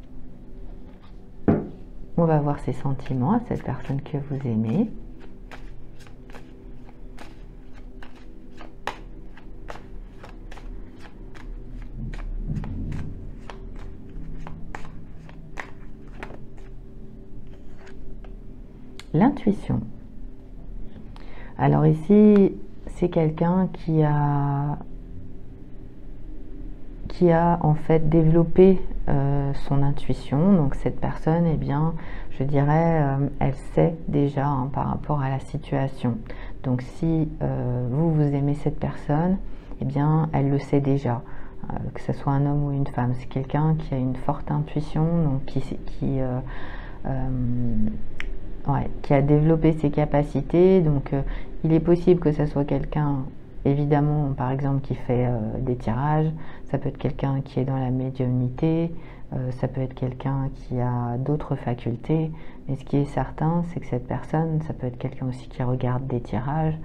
On va voir ses sentiments à cette personne que vous aimez. L'intuition. Alors ici, c'est quelqu'un qui a en fait développé son intuition. Donc cette personne, eh bien, je dirais, elle sait déjà hein, par rapport à la situation. Donc si vous aimez cette personne, eh bien, elle le sait déjà. Que ce soit un homme ou une femme, c'est quelqu'un qui a une forte intuition, donc qui a développé ses capacités. Donc il est possible que ce soit quelqu'un, évidemment, par exemple, qui fait des tirages. Ça peut être quelqu'un qui est dans la médiumnité, ça peut être quelqu'un qui a d'autres facultés. Mais ce qui est certain, c'est que cette personne, ça peut être quelqu'un aussi qui regarde des tirages.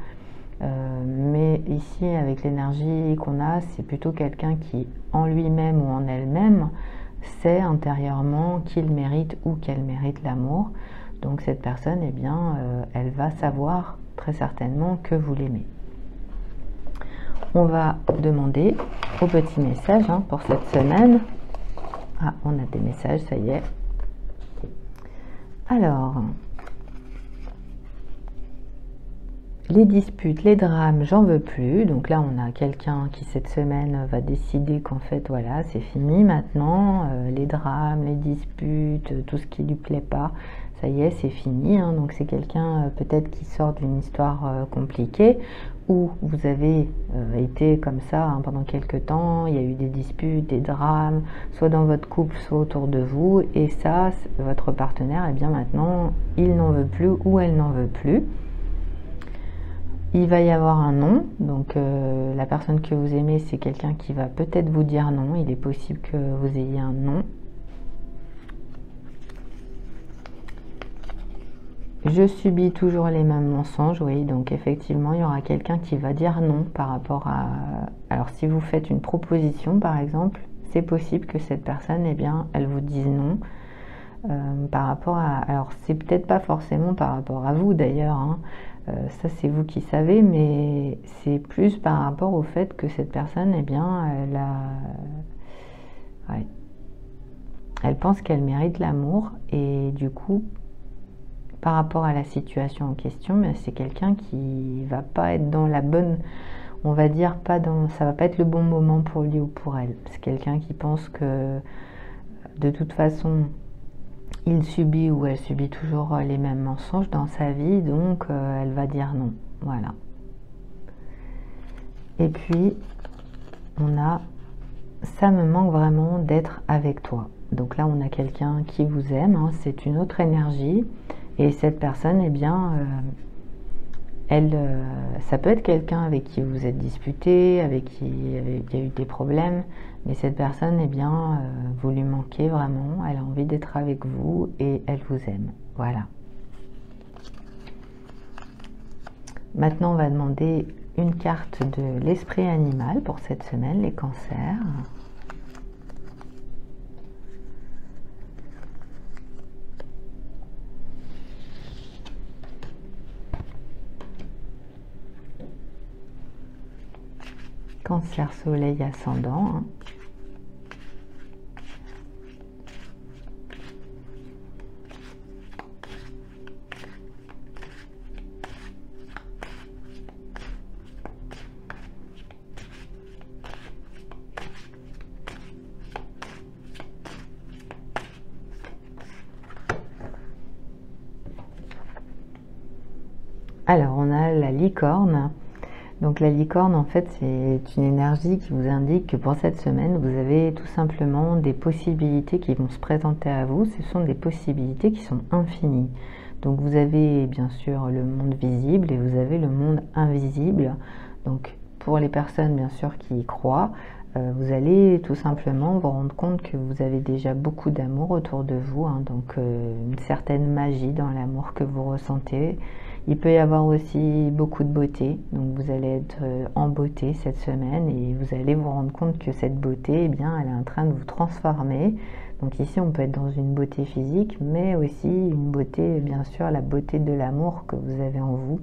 Mais ici, avec l'énergie qu'on a, c'est plutôt quelqu'un qui, en lui-même ou en elle-même, sait intérieurement qu'il mérite ou qu'elle mérite l'amour. Donc cette personne, eh bien, elle va savoir très certainement que vous l'aimez. On va demander au petit message hein, pour cette semaine. Ah, on a des messages, ça y est. Alors, les disputes, les drames, j'en veux plus. Donc là, on a quelqu'un qui cette semaine va décider qu'en fait, voilà, c'est fini maintenant. Les drames, les disputes, tout ce qui lui plaît pas, ça y est, c'est fini. Hein. Donc c'est quelqu'un peut-être qui sort d'une histoire compliquée où vous avez été comme ça hein, pendant quelques temps. Il y a eu des disputes, des drames, soit dans votre couple, soit autour de vous. Et ça, votre partenaire, eh bien maintenant, il n'en veut plus ou elle n'en veut plus. Il va y avoir un non, donc la personne que vous aimez, c'est quelqu'un qui va peut-être vous dire non. Il est possible que vous ayez un non. Je subis toujours les mêmes mensonges, oui, donc effectivement, il y aura quelqu'un qui va dire non par rapport à... Alors, si vous faites une proposition, par exemple, c'est possible que cette personne, eh bien, elle vous dise non par rapport à... Alors, c'est peut-être pas forcément par rapport à vous, d'ailleurs, hein. Ça, c'est vous qui savez, mais c'est plus par rapport au fait que cette personne, eh bien, elle pense qu'elle mérite l'amour et du coup... Par rapport à la situation en question, c'est quelqu'un qui va pas être dans la bonne, on va dire, ça va pas être le bon moment pour lui ou pour elle. C'est quelqu'un qui pense que de toute façon, il subit ou elle subit toujours les mêmes mensonges dans sa vie, donc elle va dire non. Voilà. Et puis, on a, ça me manque vraiment d'être avec toi. Donc là, on a quelqu'un qui vous aime, hein, c'est une autre énergie. Et cette personne, eh bien, ça peut être quelqu'un avec qui vous êtes disputé, avec qui il y a eu des problèmes, mais cette personne, eh bien, vous lui manquez vraiment, elle a envie d'être avec vous et elle vous aime. Voilà. Maintenant, on va demander une carte de l'esprit animal pour cette semaine, les cancers. Cancer, soleil, ascendant. Hein. Alors, on a la licorne. Donc la licorne, en fait, c'est une énergie qui vous indique que pour cette semaine, vous avez tout simplement des possibilités qui vont se présenter à vous. Ce sont des possibilités qui sont infinies. Donc vous avez bien sûr le monde visible et vous avez le monde invisible. Donc pour les personnes, bien sûr, qui y croient, vous allez tout simplement vous rendre compte que vous avez déjà beaucoup d'amour autour de vous, hein, donc une certaine magie dans l'amour que vous ressentez. Il peut y avoir aussi beaucoup de beauté, donc vous allez être en beauté cette semaine et vous allez vous rendre compte que cette beauté, eh bien, elle est en train de vous transformer. Donc ici, on peut être dans une beauté physique, mais aussi une beauté, bien sûr, la beauté de l'amour que vous avez en vous.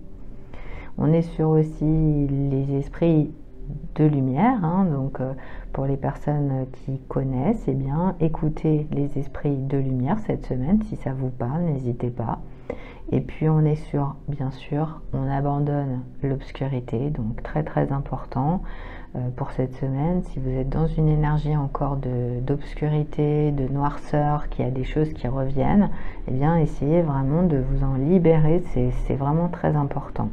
On est sur aussi les esprits de lumière, hein, donc pour les personnes qui connaissent, eh bien, écoutez les esprits de lumière cette semaine, si ça vous parle, n'hésitez pas. Et puis on est sur, bien sûr, on abandonne l'obscurité, donc très très important pour cette semaine. Si vous êtes dans une énergie encore d'obscurité, de noirceur, qu'il y a des choses qui reviennent, eh bien essayez vraiment de vous en libérer, c'est vraiment très important.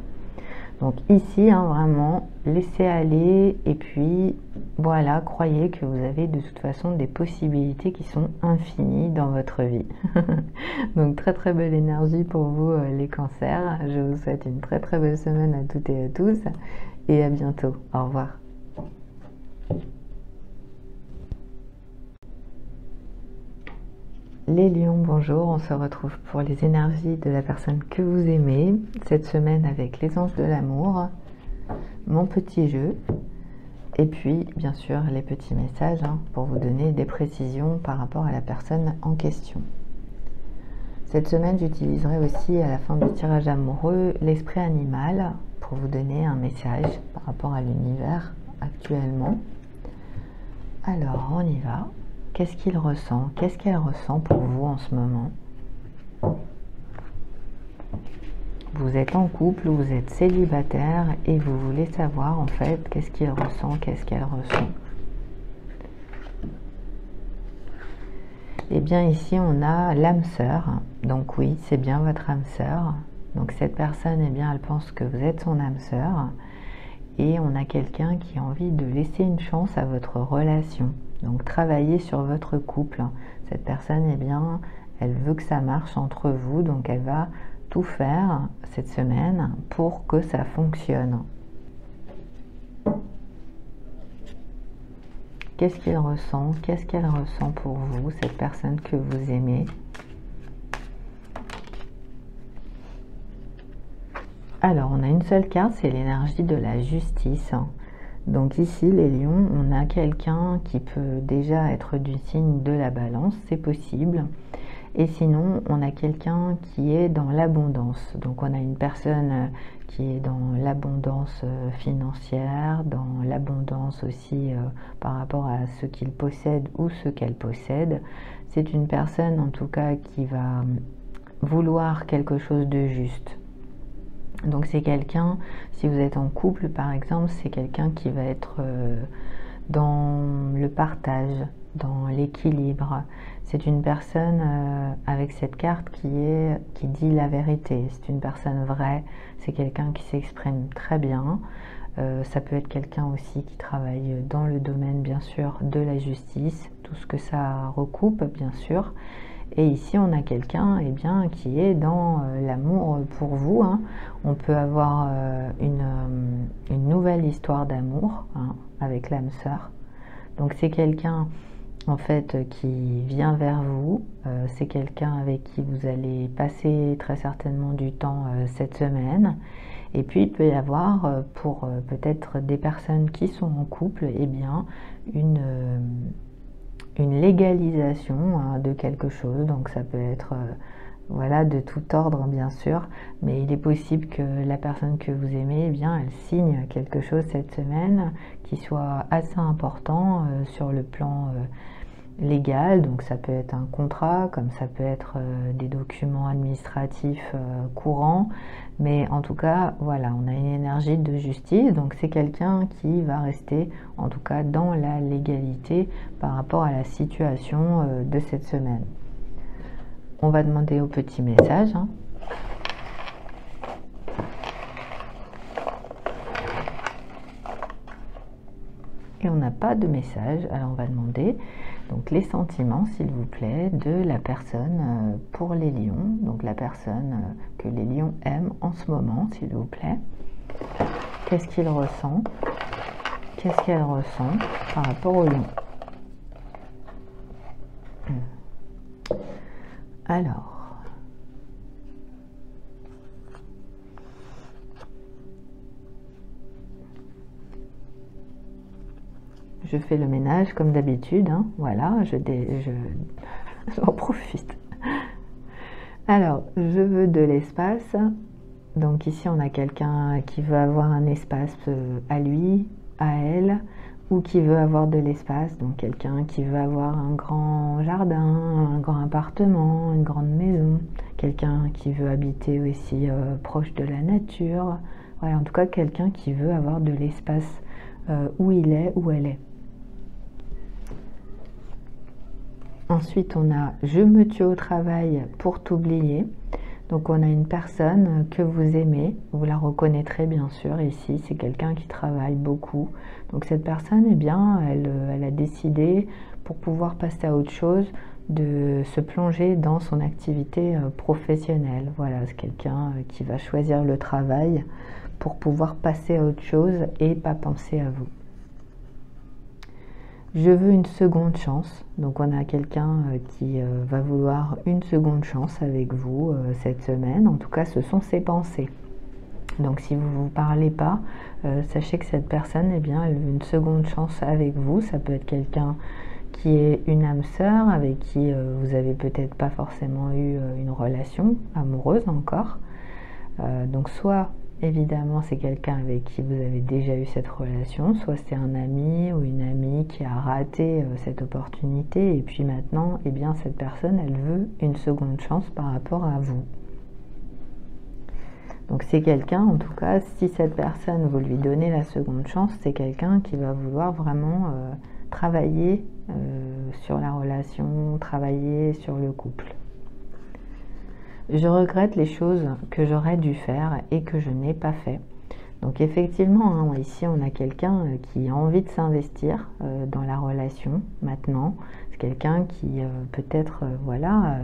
Donc ici, hein, vraiment, laissez aller et puis voilà, croyez que vous avez de toute façon des possibilités qui sont infinies dans votre vie. Donc très très belle énergie pour vous les cancers. Je vous souhaite une très très belle semaine à toutes et à tous et à bientôt. Au revoir. Les lions, bonjour, on se retrouve pour les énergies de la personne que vous aimez, cette semaine avec les anges de l'amour, mon petit jeu, et puis bien sûr les petits messages hein, pour vous donner des précisions par rapport à la personne en question. Cette semaine, j'utiliserai aussi à la fin du tirage amoureux l'esprit animal pour vous donner un message par rapport à l'univers actuellement. Alors, on y va. Qu'est-ce qu'il ressent? Qu'est-ce qu'elle ressent pour vous en ce moment? Vous êtes en couple, vous êtes célibataire et vous voulez savoir en fait qu'est-ce qu'il ressent, qu'est-ce qu'elle ressent. Et bien ici on a l'âme sœur, donc oui c'est bien votre âme sœur. Donc cette personne, eh bien elle pense que vous êtes son âme sœur. Et on a quelqu'un qui a envie de laisser une chance à votre relation. Donc travaillez sur votre couple. Cette personne, eh bien, elle veut que ça marche entre vous, donc elle va tout faire cette semaine pour que ça fonctionne. Qu'est-ce qu'il ressent? Qu'est-ce qu'elle ressent pour vous, cette personne que vous aimez? Alors, on a une seule carte, c'est l'énergie de la justice. Donc ici, les lions, on a quelqu'un qui peut déjà être du signe de la balance, c'est possible. Et sinon, on a quelqu'un qui est dans l'abondance. Donc on a une personne qui est dans l'abondance financière, dans l'abondance aussi par rapport à ce qu'il possède ou ce qu'elle possède. C'est une personne en tout cas qui va vouloir quelque chose de juste. Donc c'est quelqu'un, si vous êtes en couple par exemple, c'est quelqu'un qui va être dans le partage, dans l'équilibre. C'est une personne avec cette carte qui dit la vérité. C'est une personne vraie, c'est quelqu'un qui s'exprime très bien. Ça peut être quelqu'un aussi qui travaille dans le domaine bien sûr de la justice, tout ce que ça recoupe bien sûr. Et ici, on a quelqu'un eh bien, qui est dans l'amour pour vous. Hein. On peut avoir une nouvelle histoire d'amour hein, avec l'âme sœur. Donc c'est quelqu'un en fait qui vient vers vous. C'est quelqu'un avec qui vous allez passer très certainement du temps cette semaine. Et puis il peut y avoir pour peut-être des personnes qui sont en couple, eh bien une légalisation hein, de quelque chose, donc ça peut être voilà, de tout ordre bien sûr, mais il est possible que la personne que vous aimez, eh bien, elle signe quelque chose cette semaine qui soit assez important sur le plan légal, donc ça peut être un contrat, comme ça peut être des documents administratifs courants, mais en tout cas, voilà, on a une énergie de justice, donc c'est quelqu'un qui va rester, en tout cas, dans la légalité par rapport à la situation de cette semaine. On va demander au petit message. Hein. Et on n'a pas de message, alors on va demander donc les sentiments s'il vous plaît de la personne pour les lions, donc la personne que les lions aiment en ce moment s'il vous plaît. Qu'est-ce qu'il ressent? qu'est-ce qu'elle ressent par rapport au lion. Alors, je fais le ménage comme d'habitude, hein. Voilà, j'en profite. Alors, je veux de l'espace. Donc ici, on a quelqu'un qui veut avoir un espace à lui, à elle, ou qui veut avoir de l'espace. Donc quelqu'un qui veut avoir un grand jardin, un grand appartement, une grande maison. Quelqu'un qui veut habiter aussi proche de la nature. Voilà, en tout cas, quelqu'un qui veut avoir de l'espace où il est, où elle est. Ensuite, on a « Je me tue au travail pour t'oublier ». Donc, on a une personne que vous aimez. Vous la reconnaîtrez bien sûr ici. C'est quelqu'un qui travaille beaucoup. Donc, cette personne, eh bien, elle a décidé, pour pouvoir passer à autre chose, de se plonger dans son activité professionnelle. Voilà, c'est quelqu'un qui va choisir le travail pour pouvoir passer à autre chose et pas penser à vous. Je veux une seconde chance. Donc on a quelqu'un qui va vouloir une seconde chance avec vous cette semaine. En tout cas, ce sont ses pensées. Donc si vous ne vous parlez pas, sachez que cette personne, eh bien, elle veut une seconde chance avec vous. Ça peut être quelqu'un qui est une âme sœur, avec qui vous n'avez peut-être pas forcément eu une relation amoureuse encore. Donc soit évidemment, c'est quelqu'un avec qui vous avez déjà eu cette relation, soit c'est un ami ou une amie qui a raté cette opportunité et puis maintenant, eh bien, cette personne, elle veut une seconde chance par rapport à vous. Donc c'est quelqu'un, en tout cas, si cette personne, vous lui donnez la seconde chance, c'est quelqu'un qui va vouloir vraiment travailler sur la relation, travailler sur le couple. Je regrette les choses que j'aurais dû faire et que je n'ai pas fait. Donc effectivement, hein, ici on a quelqu'un qui a envie de s'investir dans la relation maintenant. C'est quelqu'un qui peut-être voilà,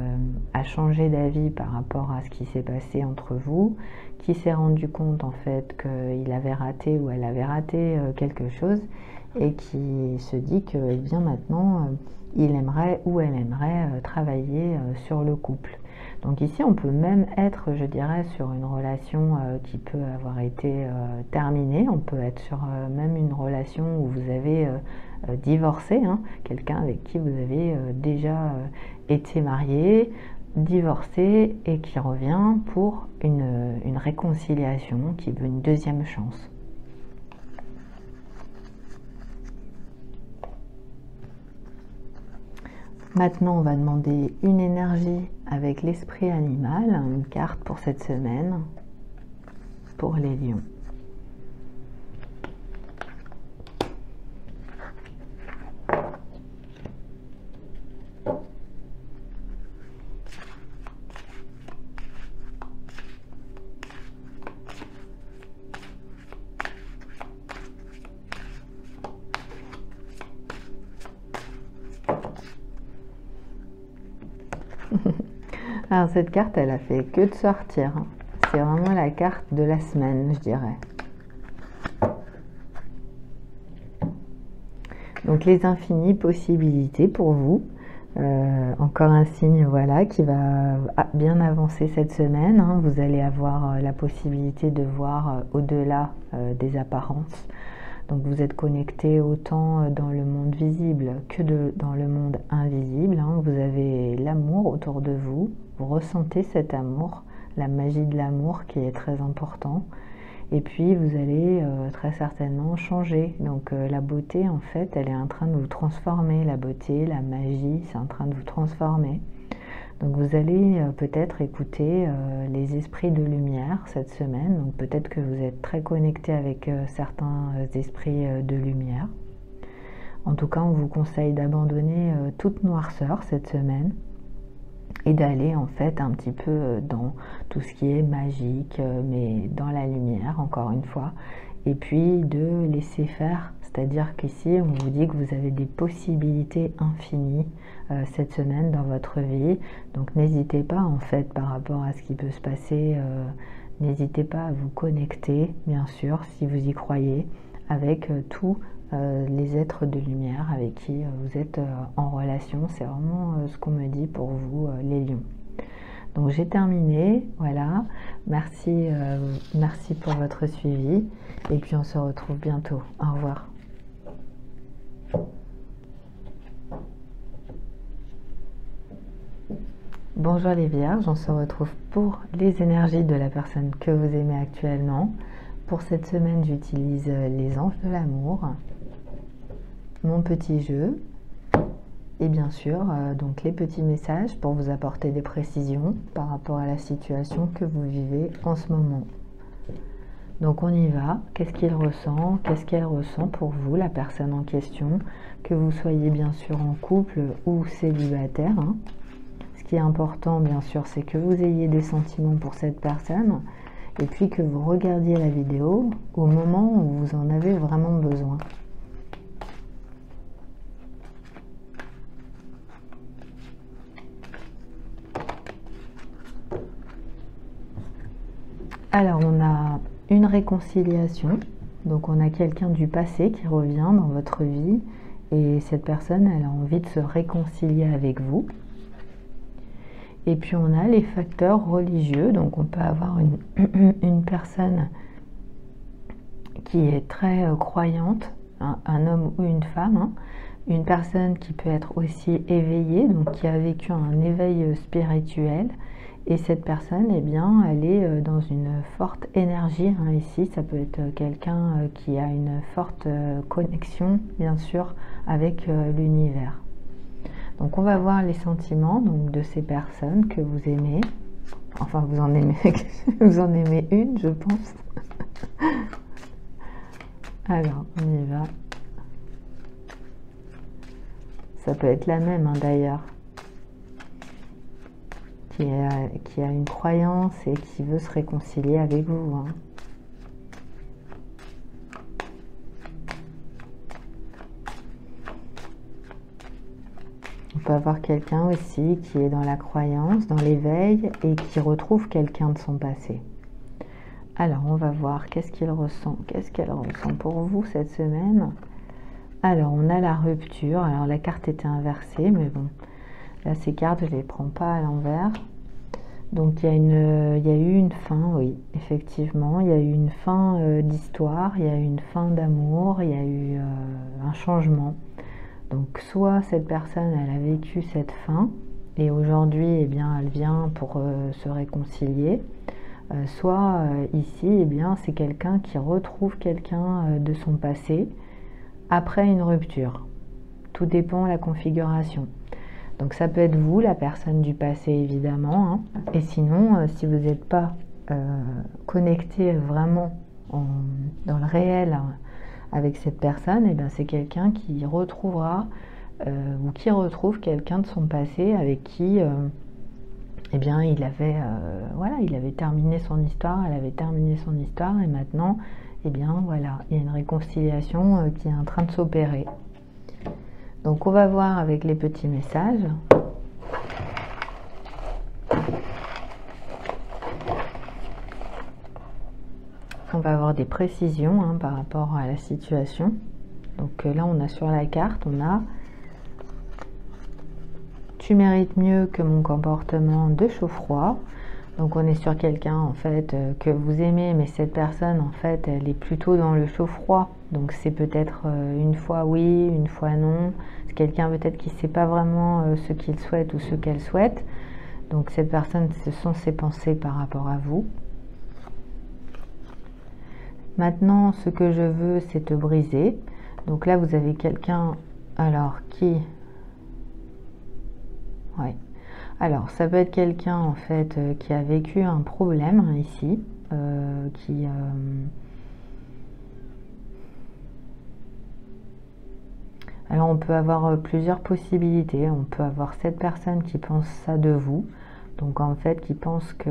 a changé d'avis par rapport à ce qui s'est passé entre vous, qui s'est rendu compte en fait qu'il avait raté ou elle avait raté quelque chose et qui se dit que eh bien maintenant il aimerait ou elle aimerait travailler sur le couple. Donc ici, on peut même être, je dirais, sur une relation qui peut avoir été terminée. On peut être sur même une relation où vous avez divorcé, hein, quelqu'un avec qui vous avez déjà été marié, divorcé et qui revient pour une réconciliation, qui veut une deuxième chance. Maintenant, on va demander une énergie avec l'esprit animal, une carte pour cette semaine, pour les lions. Alors cette carte, elle a fait que de sortir. C'est vraiment la carte de la semaine, je dirais. Donc les infinies possibilités pour vous. Encore un signe voilà, qui va bien avancer cette semaine. Hein. Vous allez avoir la possibilité de voir au-delà des apparences. Donc vous êtes connecté autant dans le monde visible que dans le monde invisible. Hein. Vous avez l'amour autour de vous. Vous ressentez cet amour, la magie de l'amour qui est très important. Et puis vous allez très certainement changer. Donc la beauté, en fait, elle est en train de vous transformer. La beauté, la magie, c'est en train de vous transformer. Donc vous allez peut-être écouter les esprits de lumière cette semaine. Donc peut-être que vous êtes très connecté avec certains esprits de lumière. En tout cas, on vous conseille d'abandonner toute noirceur cette semaine et d'aller en fait un petit peu dans tout ce qui est magique, mais dans la lumière, encore une fois. Et puis de laisser faire, c'est-à-dire qu'ici, on vous dit que vous avez des possibilités infinies cette semaine dans votre vie. Donc n'hésitez pas en fait par rapport à ce qui peut se passer, n'hésitez pas à vous connecter, bien sûr, si vous y croyez, avec tout les êtres de lumière avec qui vous êtes en relation. C'est vraiment ce qu'on me dit pour vous, les lions. Donc j'ai terminé, voilà. Merci, merci pour votre suivi. Et puis on se retrouve bientôt. Au revoir. Bonjour les Vierges, on se retrouve pour les énergies de la personne que vous aimez actuellement. Pour cette semaine, j'utilise les anges de l'amour, mon petit jeu et bien sûr donc les petits messages pour vous apporter des précisions par rapport à la situation que vous vivez en ce moment. Donc on y va. Qu'est-ce qu'il ressent? Qu'est-ce qu'elle ressent pour vous, la personne en question, que vous soyez bien sûr en couple ou célibataire, hein. Ce qui est important bien sûr, c'est que vous ayez des sentiments pour cette personne et puis que vous regardiez la vidéo au moment où vous en avez vraiment besoin. Alors on a une réconciliation, donc on a quelqu'un du passé qui revient dans votre vie et cette personne elle a envie de se réconcilier avec vous. Et puis on a les facteurs religieux, donc on peut avoir une personne qui est très croyante, un homme ou une femme, hein, une personne qui peut être aussi éveillée, donc qui a vécu un éveil spirituel. Et cette personne, eh bien, elle est dans une forte énergie, hein, ici. Ça peut être quelqu'un qui a une forte connexion, bien sûr, avec l'univers. Donc, on va voir les sentiments donc, de ces personnes que vous aimez. Enfin, vous en aimez, vous en aimez une, je pense. Alors, on y va. Ça peut être la même, hein, d'ailleurs. Qui a une croyance et qui veut se réconcilier avec vous, hein. On peut avoir quelqu'un aussi qui est dans la croyance, dans l'éveil et qui retrouve quelqu'un de son passé. Alors, on va voir qu'est-ce qu'il ressent, qu'est-ce qu'elle ressent pour vous cette semaine. Alors, on a la rupture. Alors, la carte était inversée, mais bon. Là, ces cartes, je ne les prends pas à l'envers. Donc, il y a eu une fin, oui, effectivement. Il y a eu une fin d'histoire, il y a eu une fin d'amour, il y a eu un changement. Donc, soit cette personne, elle a vécu cette fin, et aujourd'hui, eh bien, elle vient pour se réconcilier. Soit ici, eh bien, c'est quelqu'un qui retrouve quelqu'un de son passé après une rupture. Tout dépend de la configuration. Donc ça peut être vous, la personne du passé évidemment, hein. Et sinon, si vous n'êtes pas connecté vraiment dans le réel, hein, avec cette personne, et bien c'est quelqu'un qui retrouvera ou qui retrouve quelqu'un de son passé avec qui eh bien il avait voilà, il avait terminé son histoire, elle avait terminé son histoire et maintenant eh bien voilà, il y a une réconciliation qui est en train de s'opérer. Donc on va voir avec les petits messages. On va avoir des précisions, hein, par rapport à la situation. Donc là on a sur la carte, on a « Tu mérites mieux que mon comportement de chaud-froid ». Donc on est sur quelqu'un en fait que vous aimez, mais cette personne en fait elle est plutôt dans le chaud-froid. Donc c'est peut-être une fois oui, une fois non. C'est quelqu'un peut-être qui ne sait pas vraiment ce qu'il souhaite ou ce qu'elle souhaite. Donc cette personne, ce sont ses pensées par rapport à vous. Maintenant, ce que je veux, c'est te briser. Donc là, vous avez quelqu'un alors qui... Ouais. Alors, ça peut être quelqu'un en fait qui a vécu un problème, hein, ici, Alors, on peut avoir plusieurs possibilités. On peut avoir cette personne qui pense ça de vous, donc en fait qui pense que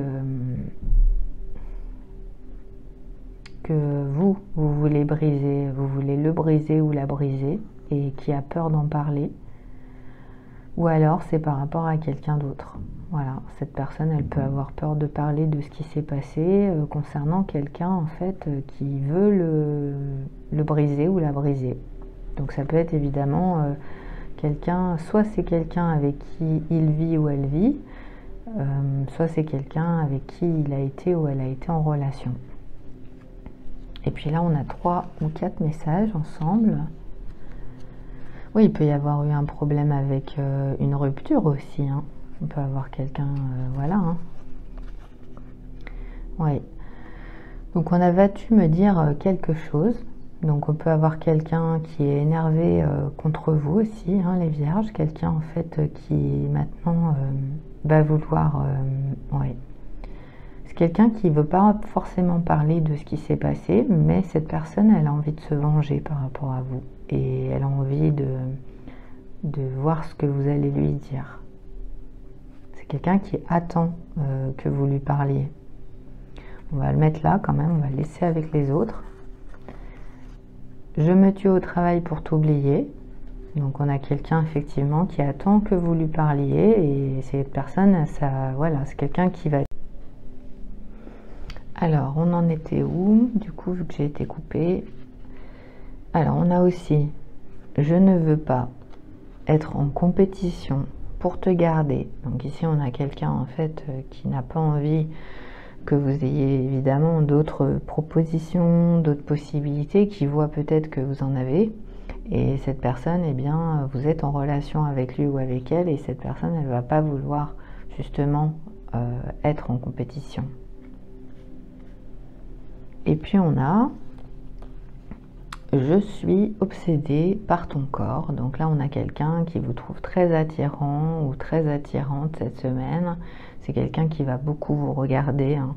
vous voulez briser, vous voulez le briser ou la briser, et qui a peur d'en parler. Ou alors c'est par rapport à quelqu'un d'autre. Voilà, cette personne, elle peut avoir peur de parler de ce qui s'est passé concernant quelqu'un en fait qui veut le briser ou la briser. Donc ça peut être évidemment quelqu'un, soit c'est quelqu'un avec qui il vit ou elle vit, soit c'est quelqu'un avec qui il a été ou elle a été en relation. Et puis là, on a 3 ou 4 messages ensemble. Oui, il peut y avoir eu un problème avec une rupture aussi. Hein. On peut avoir quelqu'un, voilà. Hein. Oui. Donc on a vas-tu me dire quelque chose. Donc on peut avoir quelqu'un qui est énervé contre vous aussi, hein, les vierges. Quelqu'un en fait qui maintenant va vouloir... ouais. C'est quelqu'un qui ne veut pas forcément parler de ce qui s'est passé, mais cette personne, elle a envie de se venger par rapport à vous. Et elle a envie de voir ce que vous allez lui dire. C'est quelqu'un qui attend que vous lui parliez. On va le mettre là quand même, on va le laisser avec les autres. Je me tue au travail pour t'oublier. Donc on a quelqu'un effectivement qui attend que vous lui parliez et cette personne, ça, voilà, c'est quelqu'un qui va... Alors, on en était où? Du coup, vu que j'ai été coupée. Alors, on a aussi, je ne veux pas être en compétition pour te garder. Donc ici, on a quelqu'un en fait qui n'a pas envie que vous ayez évidemment d'autres propositions, d'autres possibilités, qui voit peut-être que vous en avez. Et cette personne, eh bien, vous êtes en relation avec lui ou avec elle, et cette personne, elle ne va pas vouloir justement être en compétition. Et puis on a je suis obsédée par ton corps. Donc là on a quelqu'un qui vous trouve très attirant ou très attirante cette semaine. C'est quelqu'un qui va beaucoup vous regarder. Hein.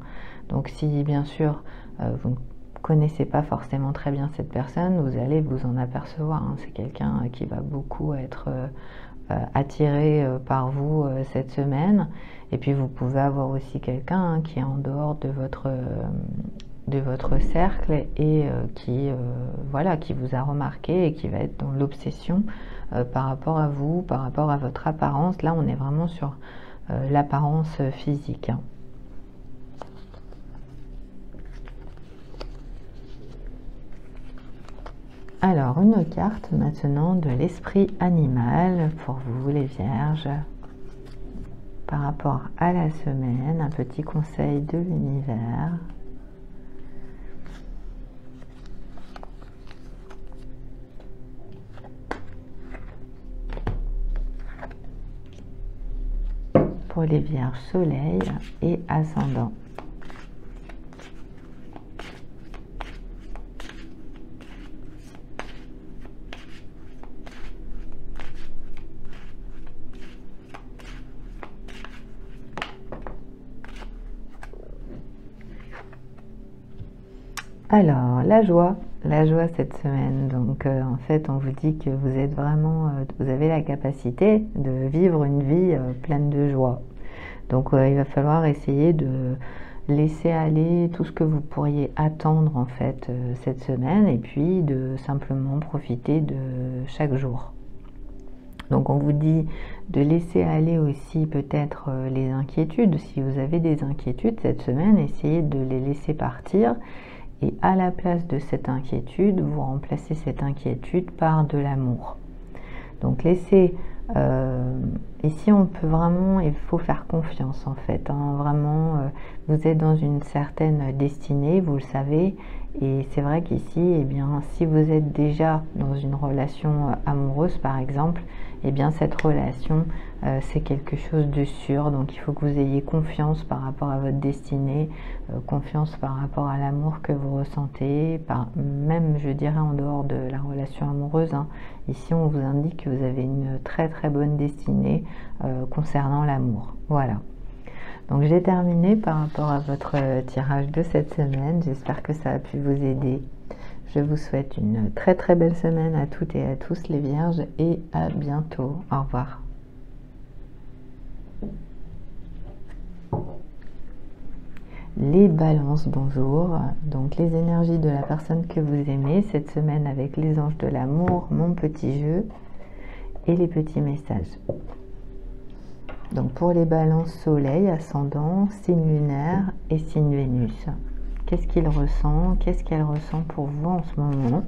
Donc si bien sûr vous ne connaissez pas forcément très bien cette personne, vous allez vous en apercevoir. Hein. C'est quelqu'un qui va beaucoup être attiré par vous cette semaine. Et puis vous pouvez avoir aussi quelqu'un qui est en dehors de votre cercle et qui vous a remarqué et qui va être dans l'obsession par rapport à vous, par rapport à votre apparence. Là, on est vraiment sur l'apparence physique. Hein. Alors, une carte maintenant de l'esprit animal pour vous, les vierges. Par rapport à la semaine, un petit conseil de l'univers. Pour les vierges soleil et ascendant. Alors, la joie cette semaine. Donc, en fait, on vous dit que vous êtes vraiment, vous avez la capacité de vivre une vie pleine de joie. Donc, il va falloir essayer de laisser aller tout ce que vous pourriez attendre, en fait, cette semaine, et puis de simplement profiter de chaque jour. Donc, on vous dit de laisser aller aussi peut-être les inquiétudes. Si vous avez des inquiétudes cette semaine, essayez de les laisser partir. Et à la place de cette inquiétude, vous remplacez cette inquiétude par de l'amour. Donc laissez, ici on peut vraiment, il faut faire confiance en fait. Hein, vraiment, vous êtes dans une certaine destinée, vous le savez. Et c'est vrai qu'ici, eh bien, si vous êtes déjà dans une relation amoureuse par exemple, eh bien cette relation, c'est quelque chose de sûr. Donc il faut que vous ayez confiance par rapport à votre destinée, confiance par rapport à l'amour que vous ressentez, même je dirais en dehors de la relation amoureuse. Hein. Ici on vous indique que vous avez une très très bonne destinée concernant l'amour. Voilà. Donc j'ai terminé par rapport à votre tirage de cette semaine. J'espère que ça a pu vous aider. Je vous souhaite une très très belle semaine à toutes et à tous les vierges et à bientôt. Au revoir. Les balances, bonjour. Donc les énergies de la personne que vous aimez cette semaine avec les anges de l'amour, mon petit jeu et les petits messages. Donc pour les balances soleil, ascendant, signe lunaire et signe Vénus. Qu'est-ce qu'il ressent? Qu'est-ce qu'elle ressent pour vous en ce moment?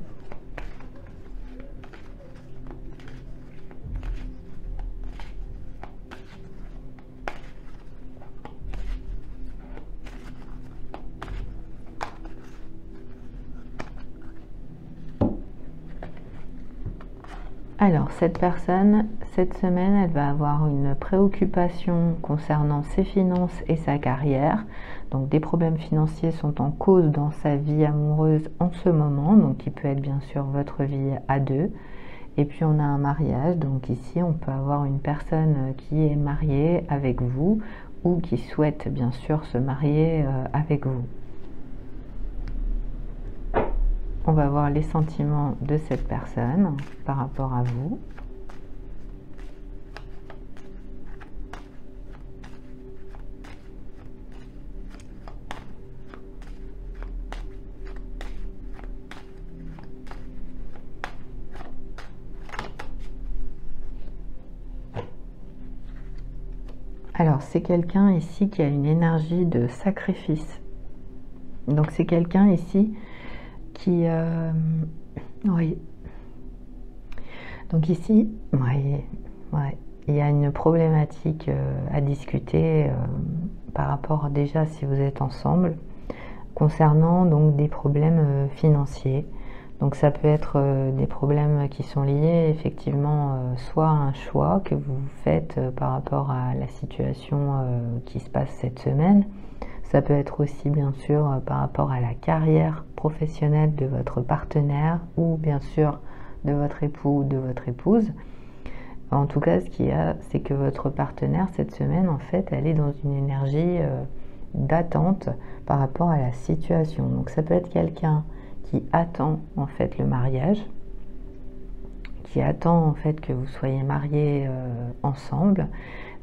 Alors, cette personne, cette semaine, elle va avoir une préoccupation concernant ses finances et sa carrière. Donc, des problèmes financiers sont en cause dans sa vie amoureuse en ce moment. Donc, qui peut être bien sûr votre vie à deux. Et puis, on a un mariage. Donc, ici, on peut avoir une personne qui est mariée avec vous ou qui souhaite bien sûr se marier avec vous. On va voir les sentiments de cette personne par rapport à vous. Alors, c'est quelqu'un ici qui a une énergie de sacrifice. Donc, c'est quelqu'un ici qui... oui. Donc ici, il y a une problématique à discuter par rapport déjà si vous êtes ensemble, concernant donc des problèmes financiers. Donc ça peut être des problèmes qui sont liés effectivement soit à un choix que vous faites par rapport à la situation qui se passe cette semaine. Ça peut être aussi bien sûr par rapport à la carrière professionnelle de votre partenaire ou bien sûr de votre époux ou de votre épouse. En tout cas, ce qu'il y a, c'est que votre partenaire cette semaine, en fait, elle est dans une énergie d'attente par rapport à la situation. Donc ça peut être quelqu'un qui attend en fait le mariage, qui attend en fait que vous soyez mariés ensemble.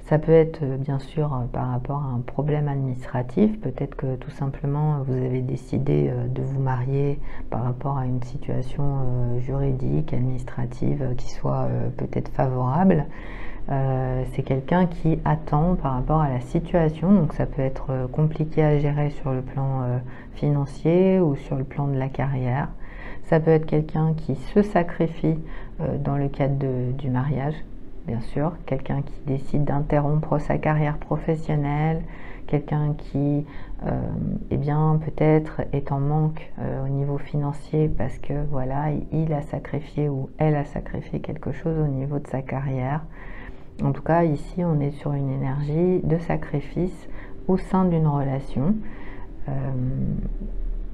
Ça peut être bien sûr par rapport à un problème administratif, peut-être que tout simplement vous avez décidé de vous marier par rapport à une situation juridique, administrative qui soit peut-être favorable. C'est quelqu'un qui attend par rapport à la situation, donc ça peut être compliqué à gérer sur le plan financier ou sur le plan de la carrière. Ça peut être quelqu'un qui se sacrifie dans le cadre du mariage, bien sûr, quelqu'un qui décide d'interrompre sa carrière professionnelle, quelqu'un qui eh bien peut-être est en manque au niveau financier parce que voilà, il a sacrifié ou elle a sacrifié quelque chose au niveau de sa carrière. En tout cas, ici, on est sur une énergie de sacrifice au sein d'une relation.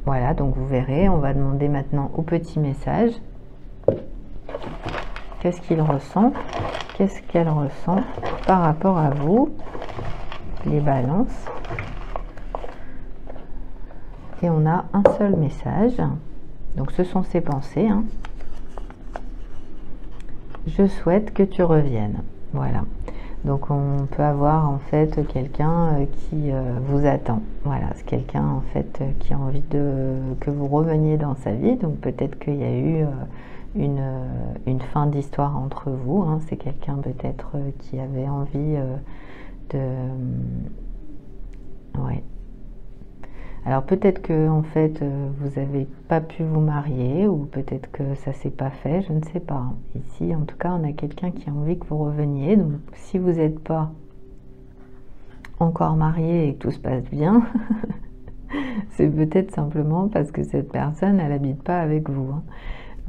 Voilà, donc vous verrez, on va demander maintenant au petit message. Qu'est-ce qu'il ressent? Qu'est-ce qu'elle ressent par rapport à vous? Les balances. Et on a un seul message. Donc ce sont ses pensées. Hein. Je souhaite que tu reviennes. Voilà. Donc on peut avoir en fait quelqu'un qui vous attend. Voilà, c'est quelqu'un en fait qui a envie que vous reveniez dans sa vie. Donc peut-être qu'il y a eu une fin d'histoire entre vous. Hein. C'est quelqu'un peut-être qui avait envie ouais. Alors peut-être que en fait vous n'avez pas pu vous marier ou peut-être que ça s'est pas fait, je ne sais pas. Ici en tout cas on a quelqu'un qui a envie que vous reveniez. Donc si vous n'êtes pas encore marié et que tout se passe bien, c'est peut-être simplement parce que cette personne elle n'habite pas avec vous. Hein.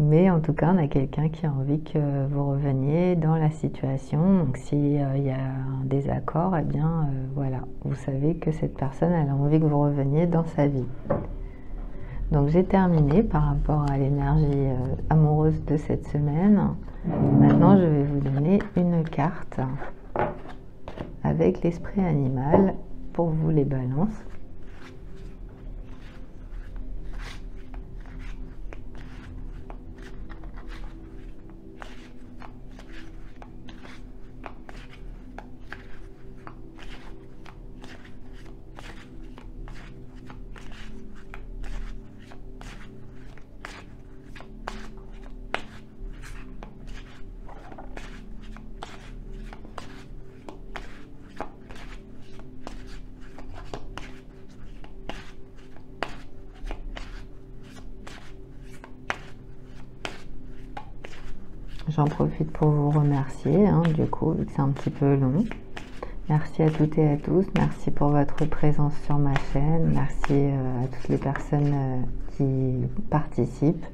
Mais en tout cas, on a quelqu'un qui a envie que vous reveniez dans la situation. Donc, s'il y a un désaccord, eh bien, voilà, vous savez que cette personne, elle a envie que vous reveniez dans sa vie. Donc, j'ai terminé par rapport à l'énergie amoureuse de cette semaine. Maintenant, je vais vous donner une carte avec l'esprit animal pour vous les balances. J'en profite pour vous remercier, hein, du coup, vu que c'est un petit peu long. Merci à toutes et à tous. Merci pour votre présence sur ma chaîne. Merci à toutes les personnes qui participent.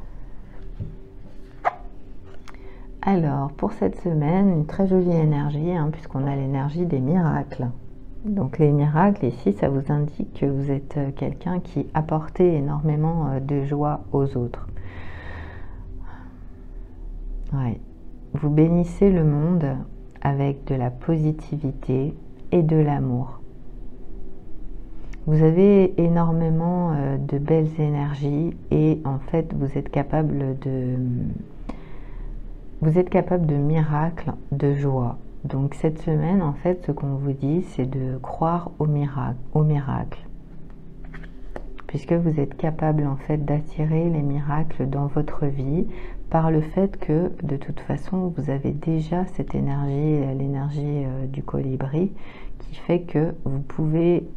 Alors, pour cette semaine, une très jolie énergie, hein, puisqu'on a l'énergie des miracles. Donc les miracles, ici, ça vous indique que vous êtes quelqu'un qui apportait énormément de joie aux autres. Ouais. Vous bénissez le monde avec de la positivité et de l'amour. Vous avez énormément de belles énergies et en fait, vous êtes capable de miracles, de joie. Donc cette semaine, en fait, ce qu'on vous dit, c'est de croire au miracle. Puisque vous êtes capable, en fait, d'attirer les miracles dans votre vie par le fait que, de toute façon, vous avez déjà cette énergie, l'énergie du colibri, qui fait que vous pouvez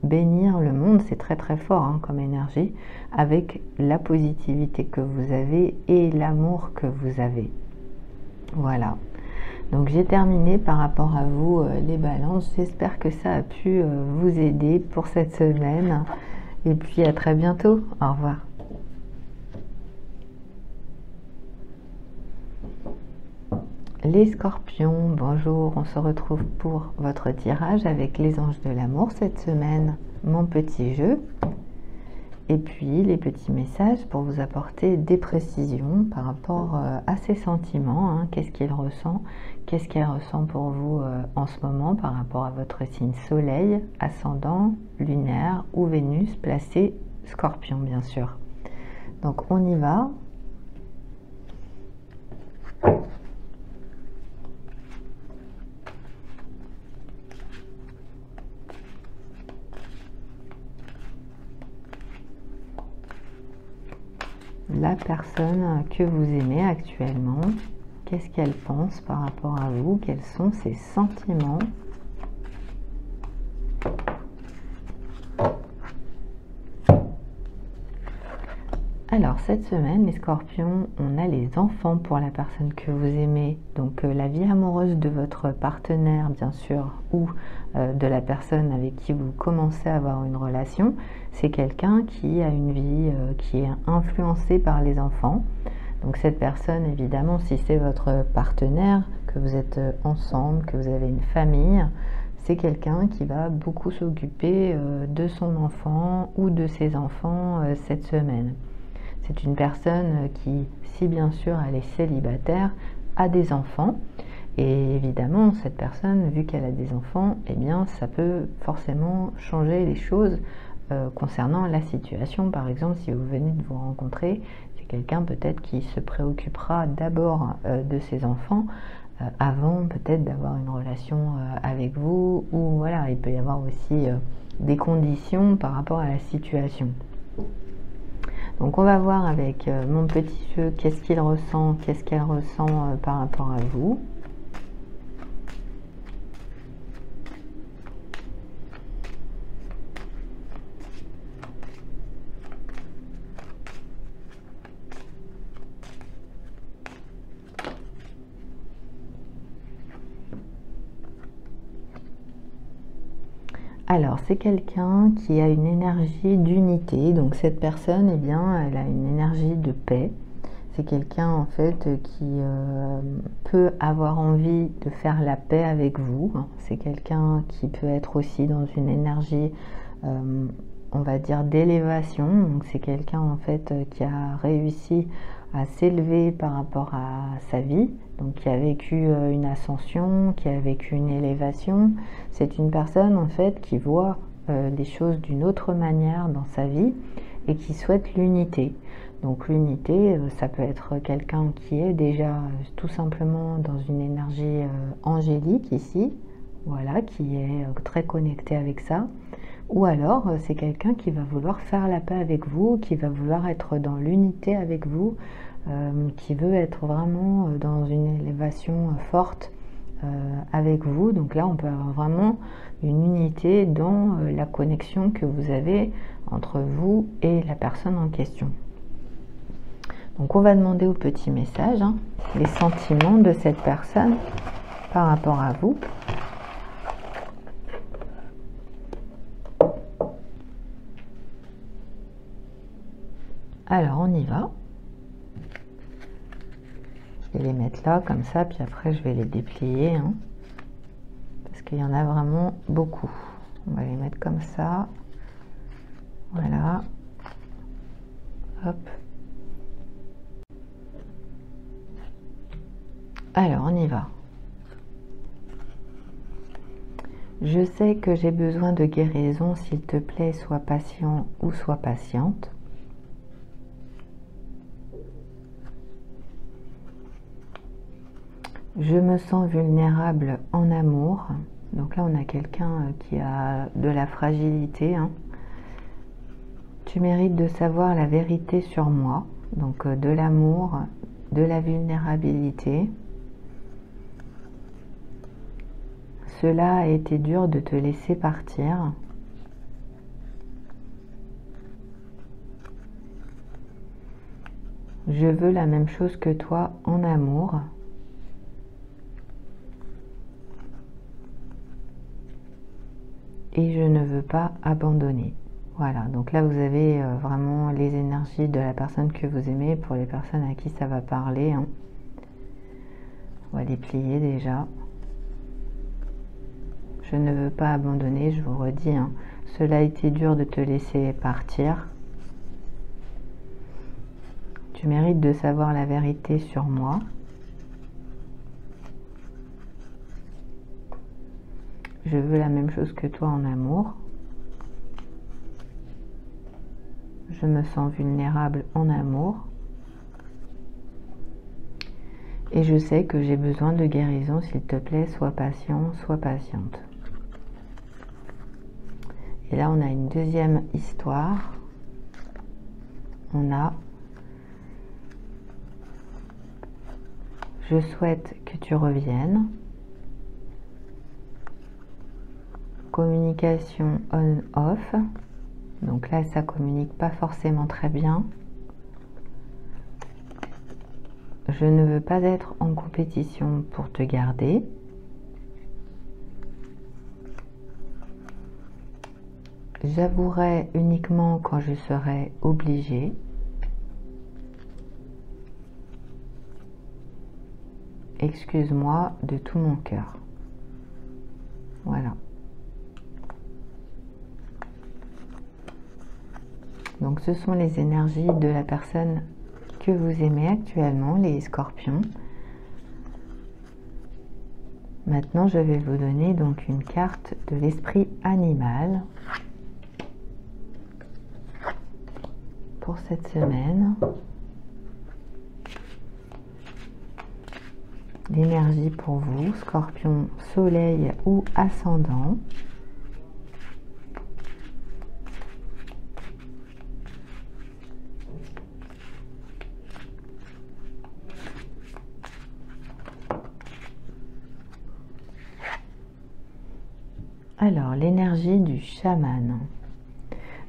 bénir le monde, c'est très très fort hein, comme énergie, avec la positivité que vous avez et l'amour que vous avez. Voilà. Donc j'ai terminé par rapport à vous les balances. J'espère que ça a pu vous aider pour cette semaine. Et puis à très bientôt. Au revoir. Les scorpions, bonjour. On se retrouve pour votre tirage avec les anges de l'amour cette semaine. Mon petit jeu. Et puis les petits messages pour vous apporter des précisions par rapport à ses sentiments. Hein. Qu'est-ce qu'il ressent? Qu'est-ce qu'elle ressent pour vous en ce moment par rapport à votre signe soleil, ascendant, lunaire ou Vénus placé Scorpion bien sûr. Donc on y va. La personne que vous aimez actuellement, qu'est-ce qu'elle pense par rapport à vous? Quels sont ses sentiments? Alors cette semaine, les scorpions, on a les enfants pour la personne que vous aimez. Donc la vie amoureuse de votre partenaire, bien sûr, ou de la personne avec qui vous commencez à avoir une relation, c'est quelqu'un qui a une vie qui est influencée par les enfants. Donc cette personne, évidemment, si c'est votre partenaire, que vous êtes ensemble, que vous avez une famille, c'est quelqu'un qui va beaucoup s'occuper de son enfant ou de ses enfants cette semaine. C'est une personne qui, si bien sûr elle est célibataire, a des enfants. Et évidemment, cette personne, vu qu'elle a des enfants, eh bien, ça peut forcément changer les choses concernant la situation. Par exemple, si vous venez de vous rencontrer, c'est quelqu'un peut-être qui se préoccupera d'abord de ses enfants avant peut-être d'avoir une relation avec vous. Ou voilà, il peut y avoir aussi des conditions par rapport à la situation. Donc on va voir avec mon petit jeu qu'est-ce qu'il ressent, qu'est-ce qu'elle ressent par rapport à vous. Alors, c'est quelqu'un qui a une énergie d'unité. Donc, cette personne, eh bien, elle a une énergie de paix. C'est quelqu'un, en fait, qui peut avoir envie de faire la paix avec vous. C'est quelqu'un qui peut être aussi dans une énergie, on va dire, d'élévation. Donc, c'est quelqu'un, en fait, qui a réussi à s'élever par rapport à sa vie, donc qui a vécu une ascension, qui a vécu une élévation. C'est une personne en fait qui voit les choses d'une autre manière dans sa vie et qui souhaite l'unité. Donc l'unité, ça peut être quelqu'un qui est déjà tout simplement dans une énergie angélique ici, voilà, qui est très connecté avec ça. Ou alors, c'est quelqu'un qui va vouloir faire la paix avec vous, qui va vouloir être dans l'unité avec vous, qui veut être vraiment dans une élévation forte avec vous. Donc là, on peut avoir vraiment une unité dans la connexion que vous avez entre vous et la personne en question. Donc, on va demander au petit message hein, les sentiments de cette personne par rapport à vous. Alors, on y va. vais les mettre là, comme ça, puis après je vais les déplier, hein, parce qu'il y en a vraiment beaucoup. On va les mettre comme ça. Voilà. Hop. Alors, on y va. Je sais que j'ai besoin de guérison, s'il te plaît, sois patient ou sois patiente. Je me sens vulnérable en amour. Donc là, on a quelqu'un qui a de la fragilité, hein. Tu mérites de savoir la vérité sur moi. Donc de l'amour, de la vulnérabilité. Cela a été dur de te laisser partir. Je veux la même chose que toi en amour. Et je ne veux pas abandonner. Voilà, donc là vous avez vraiment les énergies de la personne que vous aimez pour les personnes à qui ça va parler, hein. On va les plier déjà. Je ne veux pas abandonner, je vous redis, hein. Cela a été dur de te laisser partir. Tu mérites de savoir la vérité sur moi. Je veux la même chose que toi en amour. Je me sens vulnérable en amour. Et je sais que j'ai besoin de guérison, s'il te plaît, sois patient, sois patiente. Et là, on a une deuxième histoire. On a « Je souhaite que tu reviennes ». Communication on-off. Donc là, ça communique pas forcément très bien. Je ne veux pas être en compétition pour te garder. J'avouerai uniquement quand je serai obligée. Excuse-moi de tout mon cœur. Voilà. Donc ce sont les énergies de la personne que vous aimez actuellement, les scorpions. Maintenant, je vais vous donner donc une carte de l'esprit animal pour cette semaine. L'énergie pour vous, scorpion, soleil ou ascendant. Alors, l'énergie du chaman.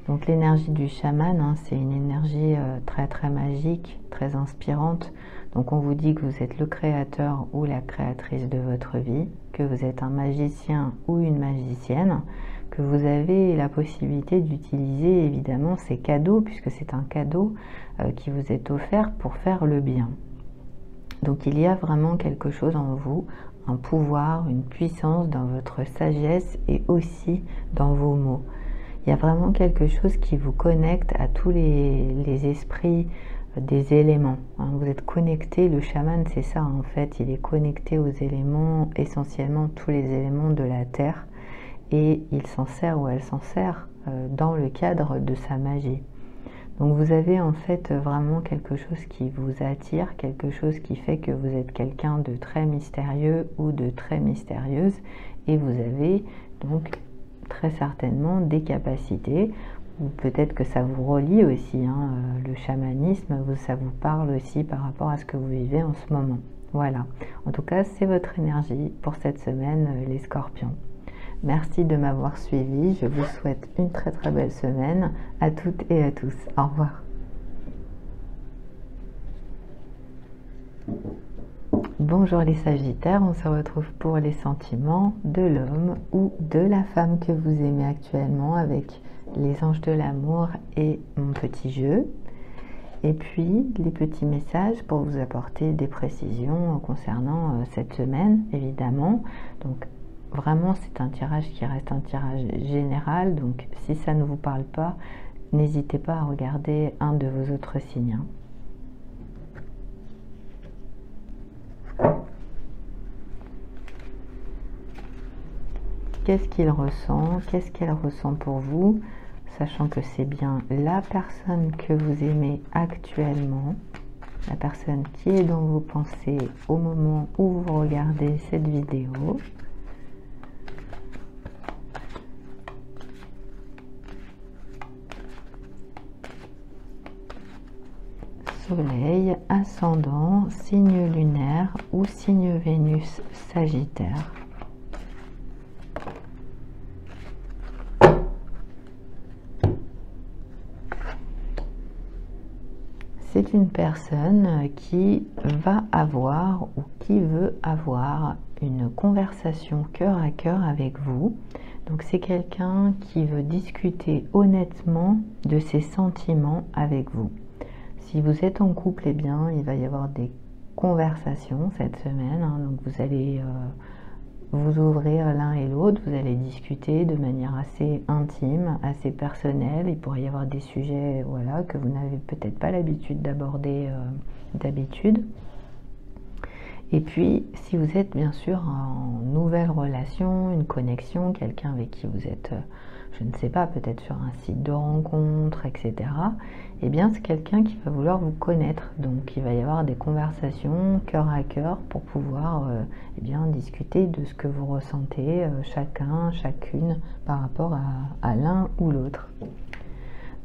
Donc l'énergie du chaman, hein, c'est une énergie très très magique, très inspirante. Donc on vous dit que vous êtes le créateur ou la créatrice de votre vie, que vous êtes un magicien ou une magicienne, que vous avez la possibilité d'utiliser évidemment ces cadeaux, puisque c'est un cadeau qui vous est offert pour faire le bien. Donc il y a vraiment quelque chose en vous, un pouvoir, une puissance dans votre sagesse et aussi dans vos mots. Il y a vraiment quelque chose qui vous connecte à tous les esprits des éléments. Vous êtes connecté, le chaman c'est ça en fait, il est connecté aux éléments, essentiellement tous les éléments de la terre, et il s'en sert ou elle s'en sert dans le cadre de sa magie. Donc vous avez en fait vraiment quelque chose qui vous attire, quelque chose qui fait que vous êtes quelqu'un de très mystérieux ou de très mystérieuse, et vous avez donc très certainement des capacités, ou peut-être que ça vous relie aussi, hein, le chamanisme, ça vous parle aussi par rapport à ce que vous vivez en ce moment. Voilà, en tout cas c'est votre énergie pour cette semaine, les scorpions. Merci de m'avoir suivi, je vous souhaite une très très belle semaine à toutes et à tous. Au revoir. Bonjour les Sagittaires, on se retrouve pour les sentiments de l'homme ou de la femme que vous aimez actuellement avec les anges de l'amour et mon petit jeu. Et puis, les petits messages pour vous apporter des précisions concernant cette semaine, évidemment. Donc, vraiment, c'est un tirage qui reste un tirage général. Donc, si ça ne vous parle pas, n'hésitez pas à regarder un de vos autres signes. Qu'est-ce qu'il ressent? Qu'est-ce qu'elle ressent pour vous? Sachant que c'est bien la personne que vous aimez actuellement, la personne qui est dans vos pensées au moment où vous regardez cette vidéo. Soleil, ascendant, signe lunaire ou signe Vénus Sagittaire. C'est une personne qui va avoir ou qui veut avoir une conversation cœur à cœur avec vous. Donc c'est quelqu'un qui veut discuter honnêtement de ses sentiments avec vous. Si vous êtes en couple, eh bien, il va y avoir des conversations cette semaine. Donc vous allez vous ouvrir l'un et l'autre, vous allez discuter de manière assez intime, assez personnelle. Il pourrait y avoir des sujets voilà, que vous n'avez peut-être pas l'habitude d'aborder d'habitude. Et puis, si vous êtes bien sûr en nouvelle relation, une connexion, quelqu'un avec qui vous êtes, je ne sais pas, peut-être sur un site de rencontre, etc., eh bien, c'est quelqu'un qui va vouloir vous connaître. Donc, il va y avoir des conversations cœur à cœur pour pouvoir eh bien, discuter de ce que vous ressentez chacun, chacune par rapport à l'un ou l'autre.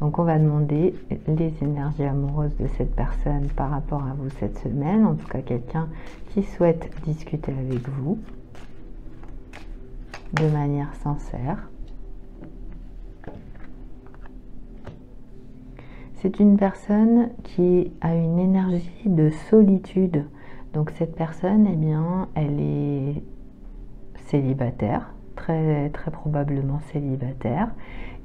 Donc, on va demander les énergies amoureuses de cette personne par rapport à vous cette semaine. En tout cas, quelqu'un qui souhaite discuter avec vous de manière sincère. C'est une personne qui a une énergie de solitude. Donc cette personne, eh bien, elle est célibataire, très probablement célibataire.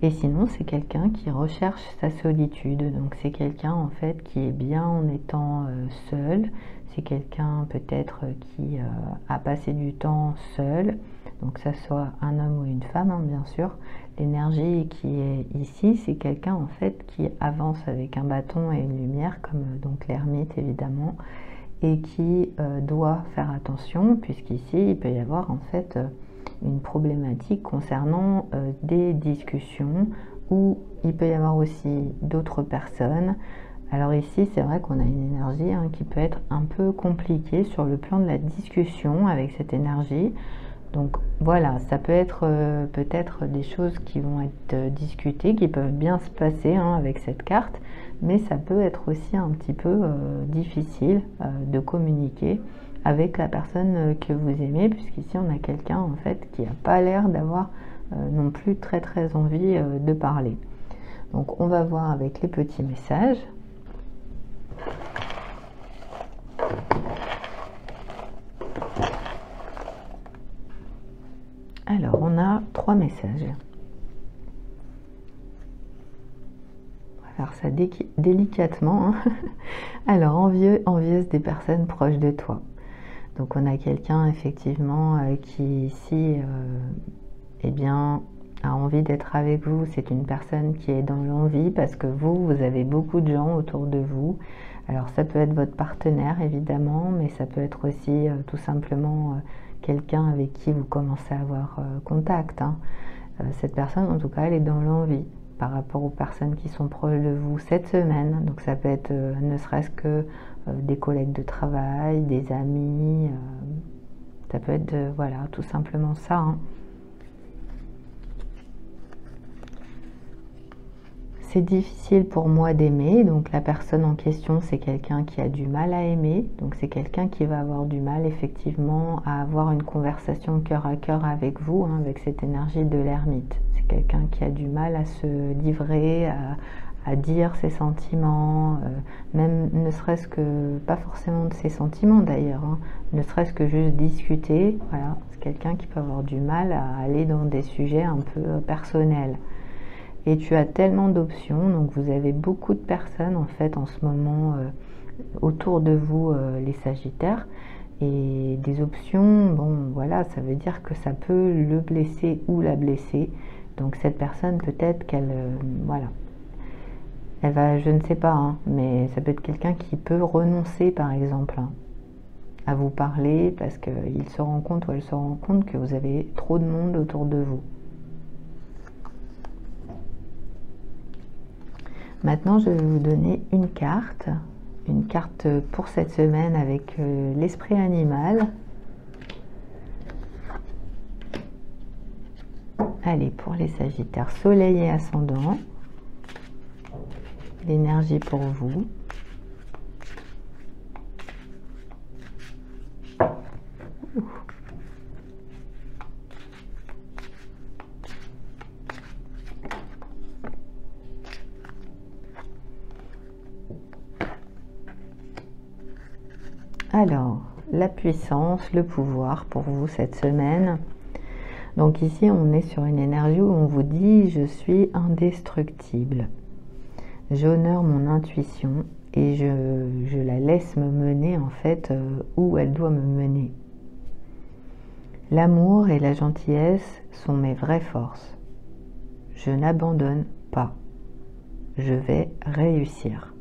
Et sinon, c'est quelqu'un qui recherche sa solitude. Donc c'est quelqu'un en fait qui est bien en étant seul. C'est quelqu'un peut-être qui a passé du temps seul. Donc que ça soit un homme ou une femme, bien sûr. L'énergie qui est ici, c'est quelqu'un en fait qui avance avec un bâton et une lumière, comme donc l'ermite évidemment, et qui doit faire attention, puisqu'ici il peut y avoir en fait une problématique concernant des discussions, où il peut y avoir aussi d'autres personnes. Alors ici, c'est vrai qu'on a une énergie qui peut être un peu compliquée sur le plan de la discussion avec cette énergie. Donc voilà, ça peut être peut-être des choses qui vont être discutées, qui peuvent bien se passer avec cette carte, mais ça peut être aussi un petit peu difficile de communiquer avec la personne que vous aimez, puisqu'ici on a quelqu'un en fait qui n'a pas l'air d'avoir non plus très envie de parler. Donc on va voir avec les petits messages. Alors, on a 3 messages. On va faire ça délicatement. Alors, envieuse des personnes proches de toi. Donc, on a quelqu'un, effectivement, qui ici, eh bien, a envie d'être avec vous. C'est une personne qui est dans l'envie parce que vous avez beaucoup de gens autour de vous. Alors, ça peut être votre partenaire, évidemment, mais ça peut être aussi tout simplement quelqu'un avec qui vous commencez à avoir contact. Cette personne, en tout cas, elle est dans l'envie par rapport aux personnes qui sont proches de vous cette semaine. Donc ça peut être ne serait-ce que des collègues de travail, des amis. Ça peut être, voilà, tout simplement ça. C'est difficile pour moi d'aimer, donc la personne en question, c'est quelqu'un qui a du mal à aimer, donc c'est quelqu'un qui va avoir du mal effectivement à avoir une conversation cœur à cœur avec vous, avec cette énergie de l'ermite. C'est quelqu'un qui a du mal à se livrer, à dire ses sentiments, même ne serait-ce que, pas forcément de ses sentiments d'ailleurs, ne serait-ce que juste discuter, voilà, c'est quelqu'un qui peut avoir du mal à aller dans des sujets un peu personnels. et tu as tellement d'options. Donc vous avez beaucoup de personnes en fait en ce moment autour de vous, les Sagittaires, et des options. Bon voilà, ça veut dire que ça peut le blesser ou la blesser. Donc cette personne, peut-être qu'elle voilà, elle va, je ne sais pas, hein, mais ça peut être quelqu'un qui peut renoncer par exemple, hein, à vous parler parce qu'il se rend compte ou elle se rend compte que vous avez trop de monde autour de vous. Maintenant, je vais vous donner une carte pour cette semaine avec l'esprit animal. Allez, pour les Sagittaires, Soleil et Ascendant, l'énergie pour vous. Alors, la puissance, le pouvoir pour vous cette semaine. Donc ici, on est sur une énergie où on vous dit « je suis indestructible ». J'honore mon intuition et je la laisse me mener en fait où elle doit me mener. L'amour et la gentillesse sont mes vraies forces. Je n'abandonne pas. Je vais réussir.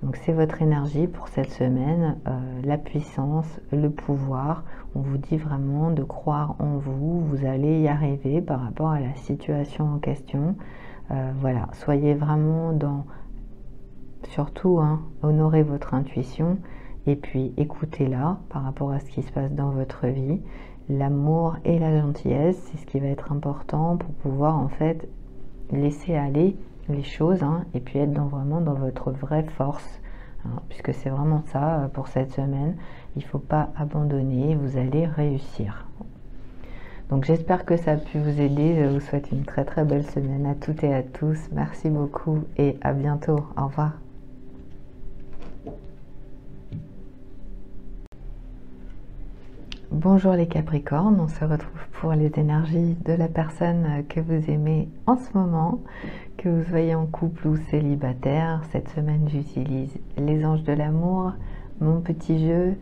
Donc c'est votre énergie pour cette semaine, la puissance, le pouvoir. On vous dit vraiment de croire en vous, vous allez y arriver par rapport à la situation en question. Voilà, soyez vraiment dans... Surtout, hein, honorez votre intuition et puis écoutez-la par rapport à ce qui se passe dans votre vie. L'amour et la gentillesse, c'est ce qui va être important pour pouvoir en fait laisser aller les choses, hein, et puis être vraiment dans votre vraie force, hein, puisque c'est vraiment ça pour cette semaine. Il ne faut pas abandonner, vous allez réussir. Donc j'espère que ça a pu vous aider. Je vous souhaite une très très belle semaine à toutes et à tous. Merci beaucoup et à bientôt. Au revoir. Bonjour les Capricornes, on se retrouve pour les énergies de la personne que vous aimez en ce moment, que vous soyez en couple ou célibataire. Cette semaine, j'utilise les anges de l'amour, mon petit jeu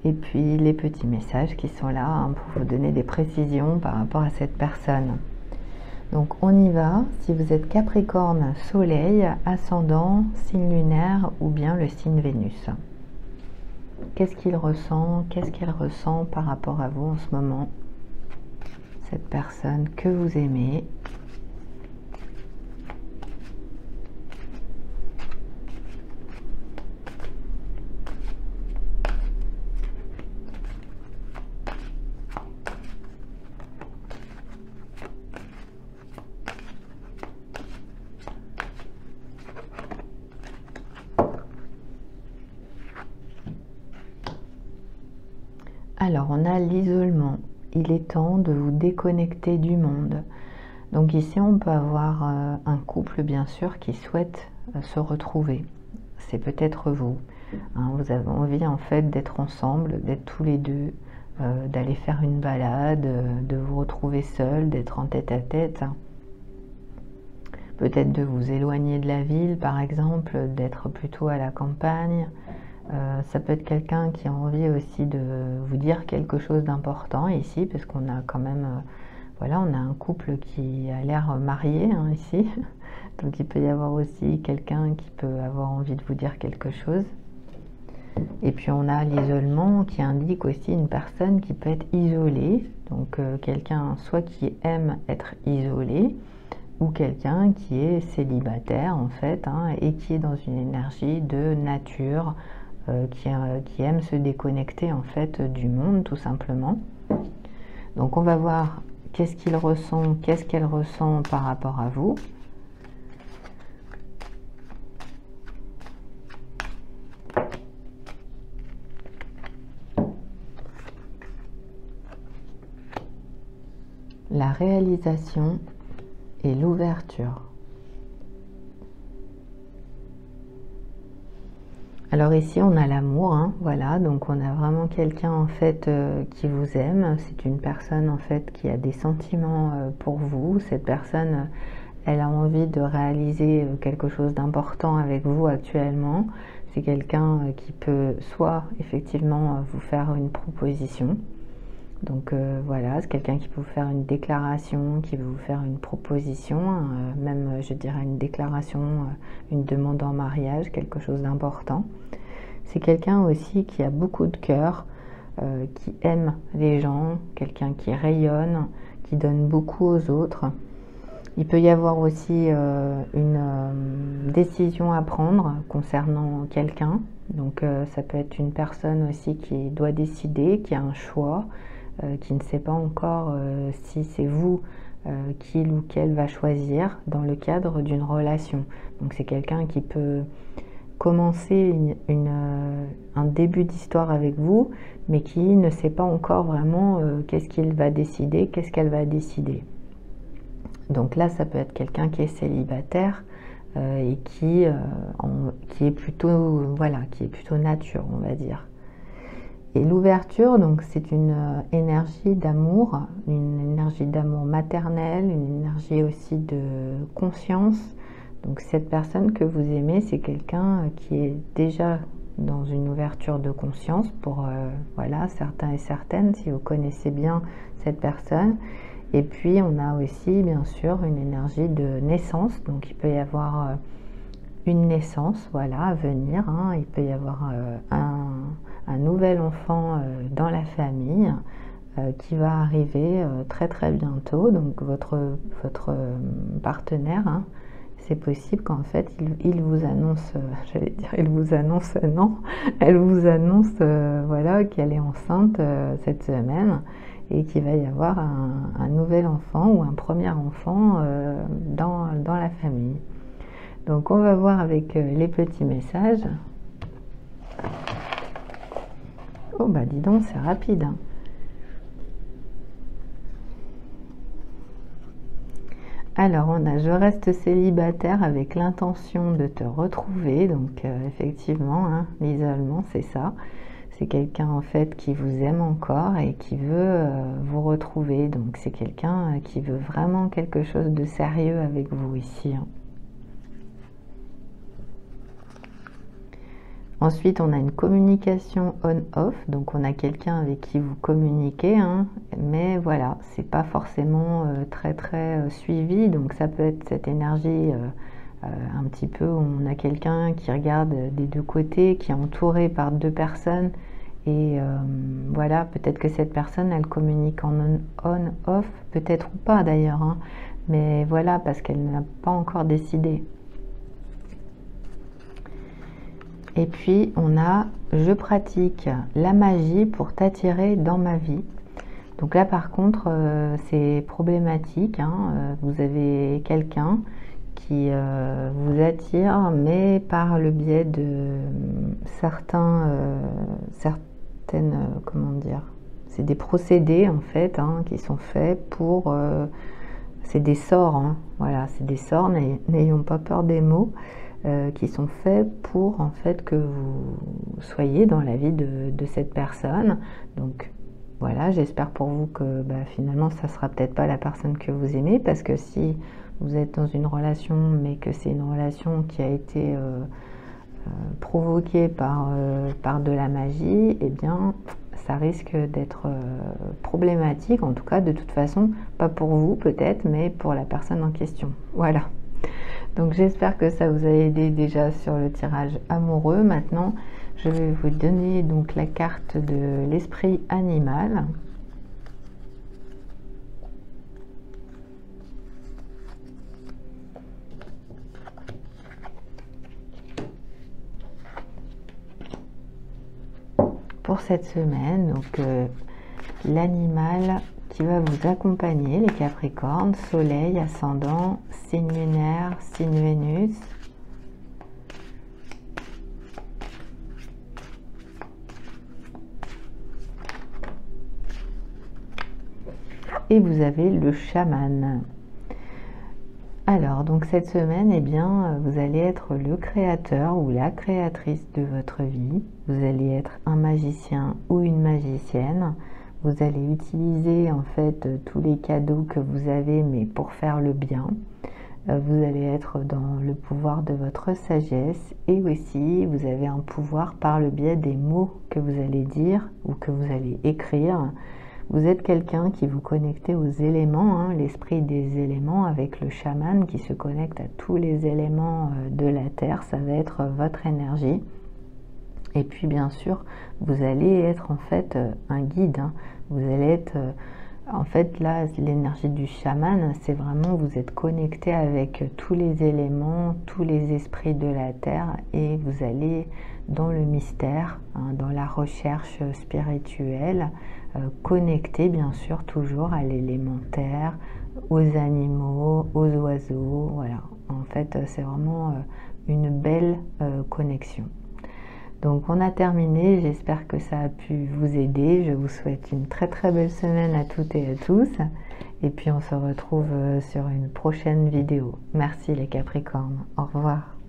et puis les petits messages qui sont là, hein, pour vous donner des précisions par rapport à cette personne. Donc on y va. Si vous êtes Capricorne, Soleil, Ascendant, signe lunaire ou bien le signe Vénus. Qu'est-ce qu'il ressent? Qu'est-ce qu'elle ressent par rapport à vous en ce moment? Cette personne que vous aimez. Alors, on a l'isolement. Il est temps de vous déconnecter du monde. Donc ici, on peut avoir un couple, bien sûr, qui souhaite se retrouver. C'est peut-être vous. Hein, vous avez envie, en fait, d'être ensemble, d'être tous les deux, d'aller faire une balade, de vous retrouver seul, d'être en tête-à-tête. Peut-être de vous éloigner de la ville, par exemple, d'être plutôt à la campagne. Ça peut être quelqu'un qui a envie aussi de vous dire quelque chose d'important ici, parce qu'on a quand même, voilà, on a un couple qui a l'air marié, hein, ici. Donc il peut y avoir aussi quelqu'un qui peut avoir envie de vous dire quelque chose. Et puis on a l'isolement qui indique aussi une personne qui peut être isolée. Donc quelqu'un soit qui aime être isolé, ou quelqu'un qui est célibataire en fait, hein, et qui est dans une énergie de nature, qui aime se déconnecter en fait du monde tout simplement. Donc on va voir qu'est-ce qu'il ressent, qu'est-ce qu'elle ressent par rapport à vous. La réalisation et l'ouverture. Alors ici on a l'amour, hein, voilà, donc on a vraiment quelqu'un en fait qui vous aime. C'est une personne en fait qui a des sentiments pour vous. Cette personne, elle a envie de réaliser quelque chose d'important avec vous actuellement. C'est quelqu'un qui peut soit effectivement vous faire une proposition. Donc voilà, c'est quelqu'un qui peut vous faire une déclaration, qui veut vous faire une proposition, même je dirais une déclaration, une demande en mariage, quelque chose d'important. C'est quelqu'un aussi qui a beaucoup de cœur, qui aime les gens, quelqu'un qui rayonne, qui donne beaucoup aux autres. Il peut y avoir aussi une décision à prendre concernant quelqu'un. Donc ça peut être une personne aussi qui doit décider, qui a un choix, qui ne sait pas encore si c'est vous qu'il ou qu'elle va choisir dans le cadre d'une relation. Donc c'est quelqu'un qui peut commencer un début d'histoire avec vous, mais qui ne sait pas encore vraiment qu'est-ce qu'il va décider, qu'est-ce qu'elle va décider. Donc là, ça peut être quelqu'un qui est célibataire et qui est plutôt, voilà, qui est plutôt nature, on va dire. Et l'ouverture, donc c'est une énergie d'amour maternel, une énergie aussi de conscience. Donc cette personne que vous aimez, c'est quelqu'un qui est déjà dans une ouverture de conscience pour voilà, certains et certaines, si vous connaissez bien cette personne. Et puis on a aussi bien sûr une énergie de naissance, donc il peut y avoir une naissance, voilà, à venir, hein. Il peut y avoir un nouvel enfant dans la famille qui va arriver très très bientôt. Donc votre partenaire, hein, c'est possible qu'en fait il vous annonce, j'allais dire il vous annonce, non, elle vous annonce voilà, qu'elle est enceinte cette semaine et qu'il va y avoir un nouvel enfant ou un premier enfant dans la famille. Donc on va voir avec les petits messages. Oh bah dis donc, c'est rapide, hein. Alors on a je reste célibataire avec l'intention de te retrouver. Donc effectivement, hein, l'isolement c'est ça. C'est quelqu'un en fait qui vous aime encore et qui veut vous retrouver. Donc c'est quelqu'un qui veut vraiment quelque chose de sérieux avec vous ici, hein. Ensuite, on a une communication on-off, donc on a quelqu'un avec qui vous communiquez, hein, mais voilà, c'est pas forcément très suivi, donc ça peut être cette énergie un petit peu où on a quelqu'un qui regarde des deux côtés, qui est entouré par deux personnes, et voilà, peut-être que cette personne, elle communique en on-off, peut-être ou pas d'ailleurs, hein, mais voilà, parce qu'elle n'a pas encore décidé. Et puis on a je pratique la magie pour t'attirer dans ma vie. Donc là par contre c'est problématique, hein. Vous avez quelqu'un qui vous attire, mais par le biais de certaines, comment dire, c'est des procédés en fait, hein, qui sont faits pour c'est des sorts, hein. Voilà, c'est des sorts, n'ayons pas peur des mots. Qui sont faits pour en fait que vous soyez dans la vie de cette personne. Donc voilà, j'espère pour vous que finalement ça sera peut-être pas la personne que vous aimez, parce que si vous êtes dans une relation mais que c'est une relation qui a été provoquée par de la magie, eh bien ça risque d'être problématique, en tout cas de toute façon, pas pour vous peut-être, mais pour la personne en question. Voilà. Donc j'espère que ça vous a aidé déjà sur le tirage amoureux. Maintenant, je vais vous donner donc la carte de l'esprit animal. Pour cette semaine, donc l'animal qui va vous accompagner, les Capricornes, Soleil, Ascendant, signe lunaire, signe Vénus. Et vous avez le chaman. Alors, donc cette semaine, eh bien, vous allez être le créateur ou la créatrice de votre vie. Vous allez être un magicien ou une magicienne. Vous allez utiliser en fait tous les cadeaux que vous avez, mais pour faire le bien. Vous allez être dans le pouvoir de votre sagesse et aussi vous avez un pouvoir par le biais des mots que vous allez dire ou que vous allez écrire. Vous êtes quelqu'un qui vous connectez aux éléments, hein, l'esprit des éléments avec le chaman qui se connecte à tous les éléments de la terre. Ça va être votre énergie. Et puis bien sûr, vous allez être en fait un guide. Hein. Vous allez être... En fait, là, l'énergie du chaman, c'est vraiment, vous êtes connecté avec tous les éléments, tous les esprits de la terre et vous allez dans le mystère, hein, dans la recherche spirituelle, connecté bien sûr toujours à l'élémentaire, aux animaux, aux oiseaux. Voilà, en fait, c'est vraiment une belle connexion. Donc on a terminé, j'espère que ça a pu vous aider. Je vous souhaite une très très belle semaine à toutes et à tous. Et puis on se retrouve sur une prochaine vidéo. Merci les Capricornes, au revoir.